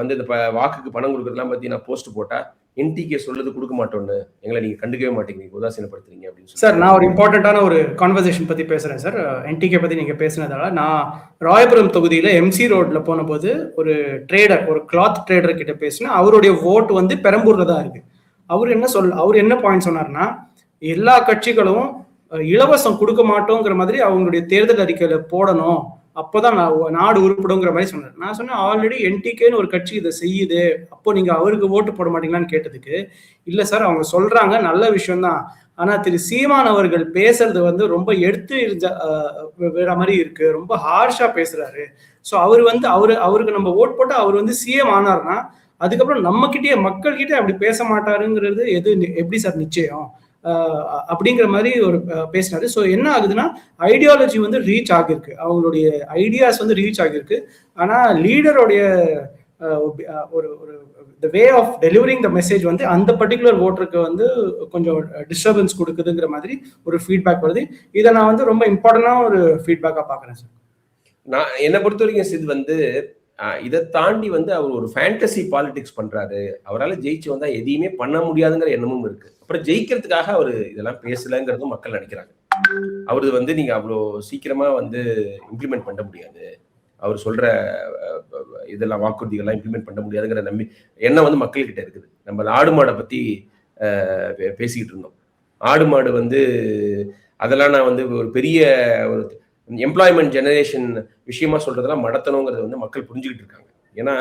இந்த வாக்குக்கு பணம் கொடுக்கறதுலாம் பத்தி நான் போஸ்ட் போட்டா என்டிகே சொல்றது கொடுக்க மாட்டோம்னு, எங்களை நீங்க கண்டுக்கவே மாட்டேங்கிறீங்க, உதாசீனப்படுத்துறீங்க அப்படின்னு சார். நான் ஒரு இம்பார்ட்டன்டான ஒரு கான்வர்சேஷன் பத்தி பேசுறேன் சார். என்டிகே பத்தி நீங்க பேசுனதால நான் ராயபுரம் தொகுதியில எம்சி ரோட்ல போன போது ஒரு ட்ரேடர், ஒரு கிளாத் ட்ரேடர் கிட்ட பேசினேன். அவருடைய ஓட்டு பெரம்பூர்ல தான் இருக்கு. அவர் என்ன பாயிண்ட் சொன்னார்னா, எல்லா கட்சிகளும் இலவசம் கொடுக்க மாட்டோங்கிற மாதிரி அவங்களுடைய தேர்தல் அறிக்கையில போடணும், அப்போதான் நாடு உருப்படுங்கிற மாதிரி சொன்னார். நான் சொன்னேன், ஆல்ரெடி என்டிகேன்னு ஒரு கட்சி இதை செய்யுது, அப்போ நீங்க அவருக்கு ஓட்டு போட மாட்டீங்களான்னு கேட்டதுக்கு, இல்ல சார் அவங்க சொல்றாங்க நல்ல விஷயம்தான், ஆனா திரு சீமான் அவர்கள் பேசுறது ரொம்ப எடுத்து வேற மாதிரி இருக்கு, ரொம்ப ஹார்ஷா பேசுறாரு. ஸோ அவருக்கு நம்ம ஓட் போட்டா அவர் சிஎம் ஆனார்னா அதுக்கப்புறம் நம்ம கிட்டே மக்கள் கிட்டே அப்படி பேச மாட்டாருங்கிறது எப்படி சார் நிச்சயம் அப்படிங்கிற மாதிரி ஒரு பேசினாரு. ஸோ என்ன ஆகுதுன்னா, ஐடியாலஜி ரீச் ஆகிருக்கு, அவங்களுடைய ஐடியாஸ் ரீச் ஆகிருக்கு. ஆனா லீடருடைய ஒரு the way of delivering the message அந்த பர்டிகுலர் ஓட்டருக்கு கொஞ்சம் டிஸ்டர்பன்ஸ் கொடுக்குதுங்கிற மாதிரி ஒரு ஃபீட்பேக் வருது. இதை நான் ரொம்ப இம்பார்ட்டன்டான ஒரு ஃபீட்பேக்கா பாக்குறேன் சார். நான் என்னை பொறுத்த வரைக்கும் சித் இதை தாண்டி அவர் ஒரு ஃபேண்டசி பாலிடிக்ஸ் பண்றாரு. அவரால் ஜெயிச்சு வந்தா எதையுமே பண்ண முடியாதுங்கிற எண்ணமும் இருக்கு. அப்புறம் ஜெயிக்கிறதுக்காக அவர் இதெல்லாம் பேசலங்கிறதும் மக்கள் நினைக்கிறாங்க. அவரு நீங்க அவ்வளோ சீக்கிரமா இம்ப்ளிமெண்ட் பண்ண முடியாது, அவர் சொல்ற இதெல்லாம் வாக்குறுதிகள்லாம் இம்ப்ளிமெண்ட் பண்ண முடியாதுங்கிற எண்ணம் மக்கள்கிட்ட இருக்குது. நம்ம ஆடு மாடை பத்தி பேசிக்கிட்டு இருந்தோம். ஆடு மாடு அதெல்லாம் நான் ஒரு பெரிய ஒரு எம்ப்ளாய்மெண்ட் ஜெனரேஷன் விஷயமா சொல்றதெல்லாம் மடத்தணுங்கிறது மக்கள் புரிஞ்சுக்கிட்டு இருக்காங்க. ஏன்னா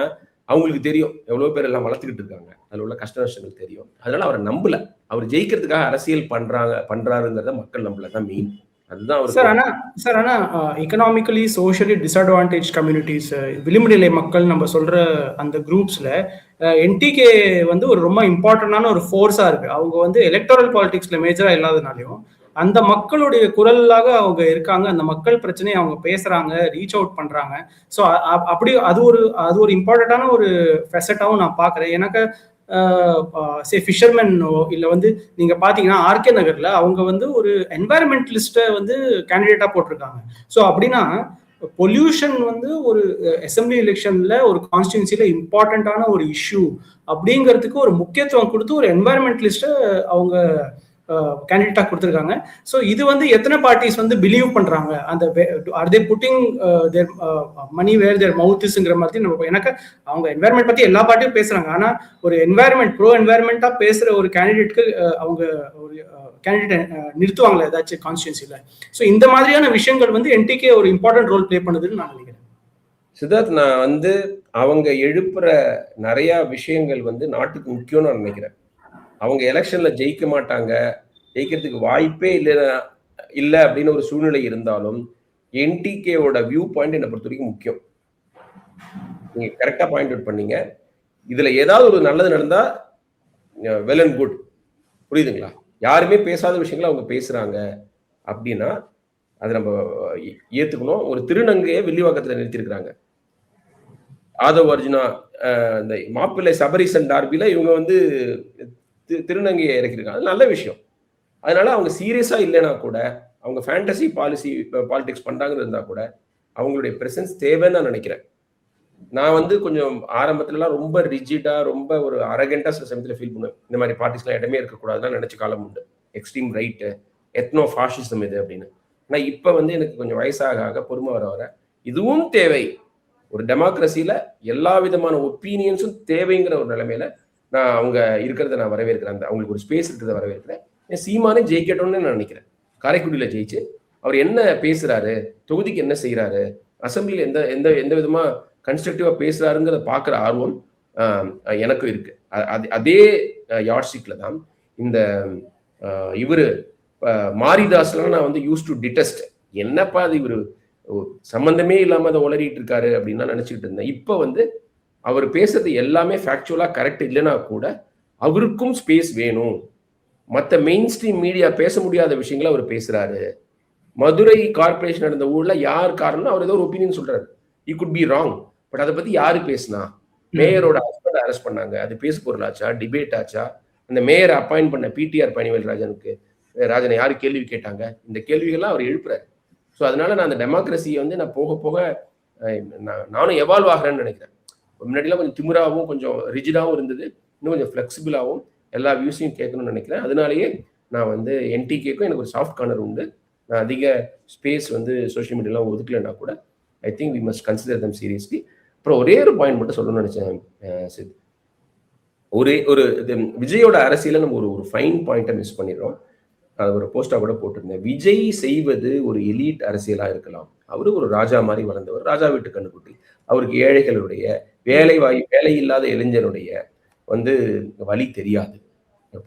அவங்களுக்கு தெரியும் எவ்வளவு பேர் எல்லாம் வளர்த்துக்கிட்டு இருக்காங்க, அதுல உள்ள கஷ்ட நஷ்டங்கள் தெரியும். அதனால அவரை நம்பல. அவர் ஜெயிக்கிறதுக்காக அரசியல் பண்றாருங்கிறத மக்கள் நம்பல தான் மெயின். அதுதான் சார். ஆனா எக்கனாமிக்கலி சோஷியலி டிஸ்அட்வான்டேஜ் கம்யூனிட்டிஸ், விளிம்பு நிலை மக்கள் நம்ம சொல்ற அந்த குரூப்ஸ்ல என்டிகே ஒரு ரொம்ப இம்பார்ட்டன்டான ஒரு ஃபோர்ஸா இருக்கு. அவங்க எலக்டோரல் பாலிடிக்ஸ்ல மேஜரா இல்லாதனாலையும் அந்த மக்களுடைய குரலாக அவங்க இருக்காங்க, அந்த மக்கள் பிரச்சனையை அவங்க பேசுறாங்க, ரீச் அவுட் பண்றாங்க. ஸோ அப்படி அது ஒரு இம்பார்ட்டன்டான ஒரு ஃபெசட்டாவும் நான் பாக்குறேன். எனக்கு ஃபிஷர்மேன் இல்ல நீங்க பாத்தீங்கன்னா ஆர்கே நகர்ல அவங்க ஒரு என்வாயர்மெண்டலிஸ்ட கேண்டிடேட்டா போட்டிருக்காங்க. ஸோ அப்படின்னா பொல்யூஷன் ஒரு அசம்பிளி எலெக்ஷன்ல ஒரு கான்ஸ்டிட்யூன்சில இம்பார்ட்டன்டான ஒரு இஷ்யூ அப்படிங்கிறதுக்கு ஒரு முக்கியத்துவம் கொடுத்து ஒரு என்வாயர்மெண்டலிஸ்ட அவங்க கேண்டிடேட்டா கொடுத்துருக்காங்க. ஸோ இது எத்தனை பார்ட்டிஸ் பிலீவ் பண்றாங்க, அந்த ஆர் தே புட்டிங் தேர் மணி வேர் தேர் மவுத் இஸ்ங்கிற மாதிரி நம்ம எனக்கு அவங்க என்வாயர்மெண்ட் பத்தி எல்லா பார்ட்டியும் பேசுறாங்க. ஆனா ஒரு என்வாயர்மெண்ட் ப்ரோ என்வாயர்மெண்டா பேசுற ஒரு கேண்டிடேட்க்கு அவங்க ஒரு கேண்டிடேட் நிறுத்துவாங்களா ஏதாச்சும் கான்ஸ்டிட்யூன்சில? ஸோ இந்த மாதிரியான விஷயங்கள் என்டிகே ஒரு இம்பார்ட்டன்ட் ரோல் பிளே பண்ணுதுன்னு நான் நினைக்கிறேன். சித்தார்த், நான் அவங்க எழுப்புற நிறைய விஷயங்கள் நாட்டுக்கு முக்கியம்னு நான் நினைக்கிறேன். அவங்க எலெக்ஷன்ல ஜெயிக்க மாட்டாங்க, ஜெயிக்கிறதுக்கு வாய்ப்பே இல்லை அப்படின்னு ஒரு சூழ்நிலை இருந்தாலும் என்டிகேவோட வியூ பாயிண்ட் என்னை பொறுத்த வரைக்கும் முக்கியம். நீங்க கரெக்டா பாயிண்ட் அவுட் பண்ணீங்க. இதுல ஏதாவது ஒரு நல்லது நடந்தா வெல் அண்ட் குட். புரியுதுங்களா? யாருமே பேசாத விஷயங்கள அவங்க பேசுறாங்க அப்படின்னா, அத நம்ம ஏத்துக்கணும். ஒரு திருநங்கைய வில்லிவாக்கத்துல நிறுத்தியிருக்கிறாங்க. ஆதவ் அர்ஜுனா இந்த மாப்பிள்ளை சபரீசன் டார்பில இவங்க வந்து திருநங்கையை இறக்கியிருக்காங்க. அது நல்ல விஷயம். அதனால அவங்க சீரியஸா இல்லைனா கூட, அவங்க ஃபேண்டசி பாலிடிக்ஸ் பண்றாங்கன்னு இருந்தா கூட, அவங்களுடைய பிரசன்ஸ் தேவைன்னு நான் நினைக்கிறேன். நான் வந்து கொஞ்சம் ஆரம்பத்துலலாம் ரொம்ப ரிஜிடா, ரொம்ப ஒரு அரகன்ட்டா சில சமயத்துல ஃபீல் பண்ணுவேன். இந்த மாதிரி பார்ட்டிஸ்லாம் இடமே இருக்கக்கூடாதுன்னு நினைச்ச காலம் உண்டு. எக்ஸ்ட்ரீம் ரைட்டு, எத்னோ ஃபாஷிசம் இது அப்படின்னு. ஆனா இப்ப வந்து எனக்கு கொஞ்சம் வயசாக ஆக, பொறுமை வர வர, இதுவும் தேவை. ஒரு டெமோக்ரஸில எல்லா விதமான ஒப்பீனியன்ஸும் தேவைங்கிற ஒரு நிலைமையில நான் அவங்க இருக்கிறத நான் வரவேற்கிறேன். அந்த அவங்களுக்கு ஒரு ஸ்பேஸ் இருக்கிறத வரவேற்கிறேன். சீமானே ஜெயிக்கட்டும்னு நான் நினைக்கிறேன். காரைக்குடியில ஜெயிச்சு அவர் என்ன பேசுறாரு, தொகுதிக்கு என்ன செய்யறாரு, அசம்பிளியில் எந்த எந்த எந்த விதமா கன்ஸ்ட்ரக்டிவா பேசுறாருங்கிறத பார்க்குற ஆர்வம் எனக்கும் இருக்கு. அதே யார்ட்ஸ்டிக்ல தான் இந்த இவரு மாரிதாஸ்லாம் நான் வந்து யூஸ் டு டிடெஸ்ட். என்னப்பா அது இவரு சம்பந்தமே இல்லாம அதை உளறிட்டு இருக்காரு அப்படின்னு நினைச்சுக்கிட்டு இருந்தேன். இப்ப வந்து அவர் பேசுறது எல்லாமே ஃபேக்சுவலா கரெக்ட் இல்லைன்னா கூட அவருக்கும் ஸ்பேஸ் வேணும். மற்ற மெயின் ஸ்ட்ரீம் மீடியா பேச முடியாத விஷயங்களை அவர் பேசுறாரு. மதுரை கார்பரேஷன் நடந்த ஊர்ல யார் காரணம் அவர் ஏதோ ஒரு ஒப்பீனியன் சொல்றாரு. ஈ குட் பி ராங். பட் அதை பத்தி யாரு பேசினா? மேயரோட ஹஸ்பண்ட் அரெஸ்ட் பண்ணாங்க. அது பேசு பொருளாச்சா, டிபேட் ஆச்சா? அந்த மேயரை அப்பாயிண்ட் பண்ண பிடிஆர் பழனிவேல் ராஜனை யாரு கேள்வி கேட்டாங்க? இந்த கேள்விகள்லாம் அவர் எழுப்புறாரு. ஸோ அதனால நான் அந்த டெமோக்ரஸியை வந்து நான் போக போக நானும் எவால்வ் ஆகிறேன்னு நினைக்கிறேன். முன்னாடிலாம் கொஞ்சம் திமிராகவும் கொஞ்சம் ரிஜிடாகவும் இருந்தது. இன்னும் கொஞ்சம் ஃப்ளெக்சிபிளாகவும் எல்லா வியூஸையும் கேட்கணும்னு நினைக்கிறேன். அதனாலேயே நான் வந்து என்டிகேக்கும் எனக்கு ஒரு சாஃப்ட் கார்னர் உண்டு. நான் அதிக ஸ்பேஸ் வந்து சோஷியல் மீடியாலாம் ஒதுக்கலைன்னா கூட I think we must consider them seriously. அப்புறம் ஒரே ஒரு பாயிண்ட் மட்டும் சொல்லணும்னு நினைச்சேன் சித். ஒரு விஜயோட அரசியல நம்ம ஒரு ஃபைன் பாயிண்ட்டை மிஸ் பண்ணிடுறோம். அது ஒரு போஸ்டா கூட போட்டிருந்தேன். விஜய் செய்வது ஒரு எலீட் அரசியலா இருக்கலாம். அவரு ஒரு ராஜா மாதிரி வளர்ந்தவர், ராஜா வீட்டு கண்ணுக்குட்டி. அவருக்கு ஏழைகளுடைய வேலை இல்லாத இளைஞருடைய வந்து வழி தெரியாது.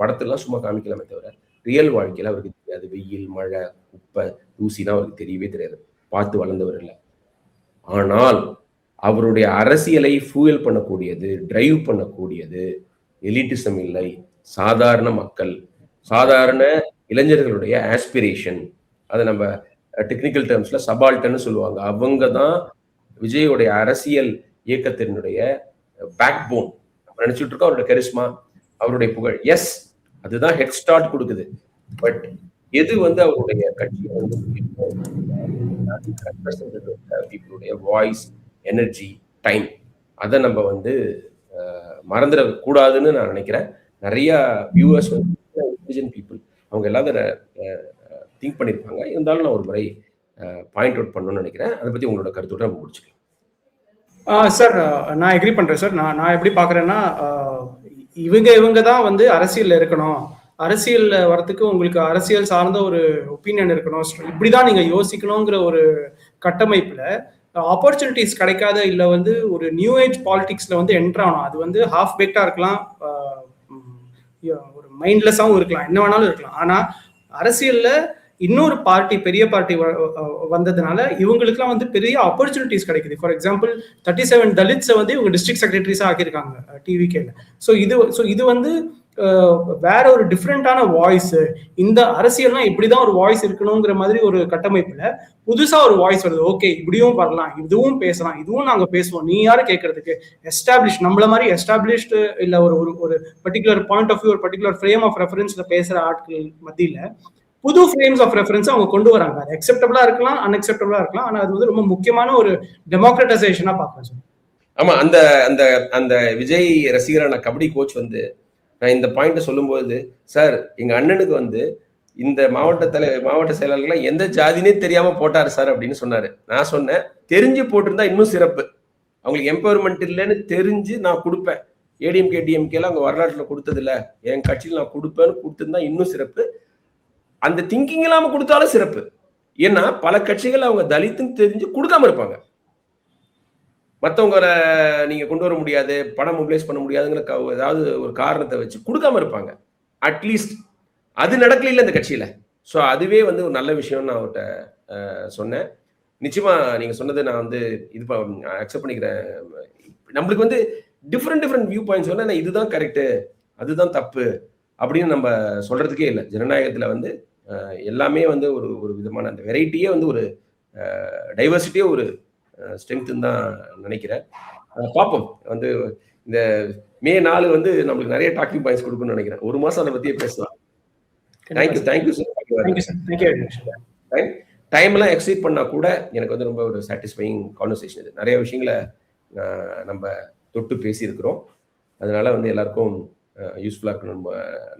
படத்துலாம் சும்மா காமிக்கலாமே தவிர ரியல் வாழ்க்கையில அவருக்கு தெரியாது. வெயில், மழை, குப்பை, தூசிலாம் அவருக்கு தெரியவே தெரியாது. பார்த்து வளர்ந்தவர் இல்லை. ஆனால் அவருடைய அரசியலை ஃபியூயல் பண்ணக்கூடியது, டிரைவ் பண்ணக்கூடியது எலிட்டிசம் இல்லை, சாதாரண மக்கள், சாதாரண இளைஞர்களுடைய ஆஸ்பிரேஷன். அதை நம்ம டெக்னிக்கல் டேர்ம்ஸ்ல சபால்டன்னு சொல்லுவாங்க. அவங்க தான் விஜயோடைய அரசியல் இயக்கத்தினுடைய பேக் போன். நினைச்சுட்டு இருக்கோம் அவருடைய கரிஸ்மா, அவருடைய புகழ். எஸ், அதுதான் ஹெட் ஸ்டார்ட் கொடுக்குது. பட் எது வந்து அவருடைய கட்சியை வந்து பீப்புளுடைய வாய்ஸ், எனர்ஜி, டைம், அதை நம்ம வந்து மறந்துட கூடாதுன்னு நான் நினைக்கிறேன். நிறைய வியூவர்ஸ் வந்து இன்டெலிஜென்ட் பீப்புள், அவங்க எல்லாரும் திங்க் பண்ணியிருப்பாங்க. இருந்தாலும் நான் ஒரு முறை பாயிண்ட் அவுட் பண்ணணும்னு நினைக்கிறேன். அதை பத்தி உங்களோட கருத்தோட நம்ம முடிச்சுக்கலாம். சார், நான் எக்ரி பண்றேன் சார். நான் எப்படி பாக்குறேன்னா, இவங்க தான் வந்து அரசியல்ல இருக்கணும், அரசியல் வரத்துக்கு உங்களுக்கு அரசியல் சார்ந்த ஒரு ஒப்பீனியன் இருக்கணும், இப்படிதான் நீங்க யோசிக்கணுங்கிற ஒரு கட்டமைப்புல ஆப்பர்ச்சுனிட்டிஸ் கிடைக்காத இல்ல வந்து ஒரு நியூ ஏஜ் பாலிடிக்ஸ்ல வந்து என்டர் ஆகணும். அது வந்து ஹாஃப் பேக்டா இருக்கலாம், ஒரு மைண்ட்லெஸ்ஸாகவும் இருக்கலாம், என்ன வேணாலும் இருக்கலாம். ஆனா அரசியல்ல இன்னொரு பார்ட்டி, பெரிய பார்ட்டி வந்ததுனால இவங்களுக்குலாம் வந்து பெரிய ஆப்பர்ச்சுனிட்டிஸ் கிடைக்குது. ஃபார் எக்ஸாம்பிள் 37 தலித்ஸை வந்து இவங்க டிஸ்ட்ரிக்ட் செக்ரட்டரிஸா ஆக்கியிருக்காங்க டிவிகேல. ஸோ இது வந்து வேற ஒரு டிஃப்ரெண்டான வாய்ஸ். இந்த அரசியல்னா இப்படிதான் ஒரு வாய்ஸ் இருக்கணுங்கிற மாதிரி ஒரு கட்டமைப்புல புதுசா ஒரு வாய்ஸ் வருது. ஓகே, இப்படியும் வரலாம், இதுவும் பேசலாம், இதுவும் நாங்க பேசுவோம், நீ யாரு கேட்கறதுக்கு? எஸ்டாப்ளிஷ், நம்மள மாதிரி எஸ்டாப்ளிஷ்டு இல்ல ஒரு பர்டிகுலர் பாயிண்ட் ஆஃப் வியூ, ஒரு பர்டிகுலர் ஃப்ரேம் ஆஃப் ரெஃபரன்ஸ்ல பேசுற ஆட்கள் மத்தியில புது ஃப்ரேம்ஸ் ஆஃப் ரெஃபரன்ஸ் அவங்க கொண்டு வராங்க. அது அக்செப்டபிளா இருக்கலாம், அன்அக்செப்டபிளா இருக்கலாம். ஆனா அது வந்து ரொம்ப முக்கியமான ஒரு டெமோக்ரட்டைசேஷனா பார்க்கணும் சார். ஆமா, அந்த அந்த அந்த விஜய் ரசிகரான கபடி கோச் வந்து நான் இந்த பாயிண்ட சொல்லும்போது, சார் எங்க அண்ணனுக்கு வந்து இந்த மாவட்ட செயலாளர்கள் எந்த ஜாதினே தெரியாம போட்டாரு சார் அப்படின்னு சொன்னாரு. நான் சொன்னேன், தெரிஞ்சு போட்டிருந்தா இன்னும் சிறப்பு. அவங்களுக்கு எம்பவர்மெண்ட் இல்லைன்னு தெரிஞ்சு நான் கொடுப்பேன். ஏடிஎம்கே டிஎம்கேல அவங்க வரலாற்றுல கொடுத்தது இல்ல, என் கட்சியில் நான் கொடுப்பேன்னு கொடுத்திருந்தா இன்னும் சிறப்பு. அந்த திங்கிங் இல்லாம கொடுத்தாலும் சிறப்பு. ஏன்னா பல கட்சிகள் அவங்க தலித்துன்னு தெரிஞ்சு கொடுக்காம இருப்பாங்க. மற்றவங்களை நீங்க கொண்டு வர முடியாது, பணம் மொபிலைஸ் பண்ண முடியாதுங்கிற ஏதாவது ஒரு காரணத்தை வச்சு கொடுக்காம இருப்பாங்க. அட்லீஸ்ட் அது நடக்கல இந்த கட்சியில. ஸோ அதுவே வந்து ஒரு நல்ல விஷயம்னு நான் அவர்கிட்ட சொன்னேன். நிச்சயமா நீங்க சொன்னதை நான் வந்து இது அக்செப்ட் பண்ணிக்கிறேன். நம்மளுக்கு வந்து டிஃப்ரெண்ட் வியூ பாயிண்ட்ஸ் வந்து இதுதான் கரெக்ட், அதுதான் தப்பு அப்படின்னு நம்ம சொல்றதுக்கே இல்லை. ஜனநாயகத்துல வந்து எல்லாமே வந்து ஒரு ஒரு விதமான அந்த வெரைட்டியே வந்து ஒரு டைவர்சிட்டியே ஒரு ஸ்ட்ரென்த்னு தான் நினைக்கிறேன். பார்ப்போம். வந்து இந்த மே 4 வந்து நம்மளுக்கு நிறைய டாக்கிங் பாயிண்ட்ஸ் கொடுக்கும்னு நினைக்கிறேன். ஒரு மாசம் அதை பத்தியே பேசலாம். Thank you sir. டைம் எல்லாம் எக்ஸீட் பண்ணா கூட எனக்கு வந்து ரொம்ப ஒரு சாட்டிஸ்ஃபைங் கான்வர்சேஷன் இது. நிறைய விஷயங்களை நம்ம தொட்டு பேசியிருக்கிறோம். அதனால வந்து எல்லாருக்கும் யூஸ்ஃபுல்லா இருக்கணும்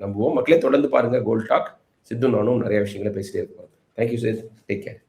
நம்புவோம். மக்களே தொடர்ந்து பாருங்க கோல்ட் டாக். சித்து நானும் நிறைய விஷயங்களை பேசிட்டே இருக்கோம். Thank you sir. Take care.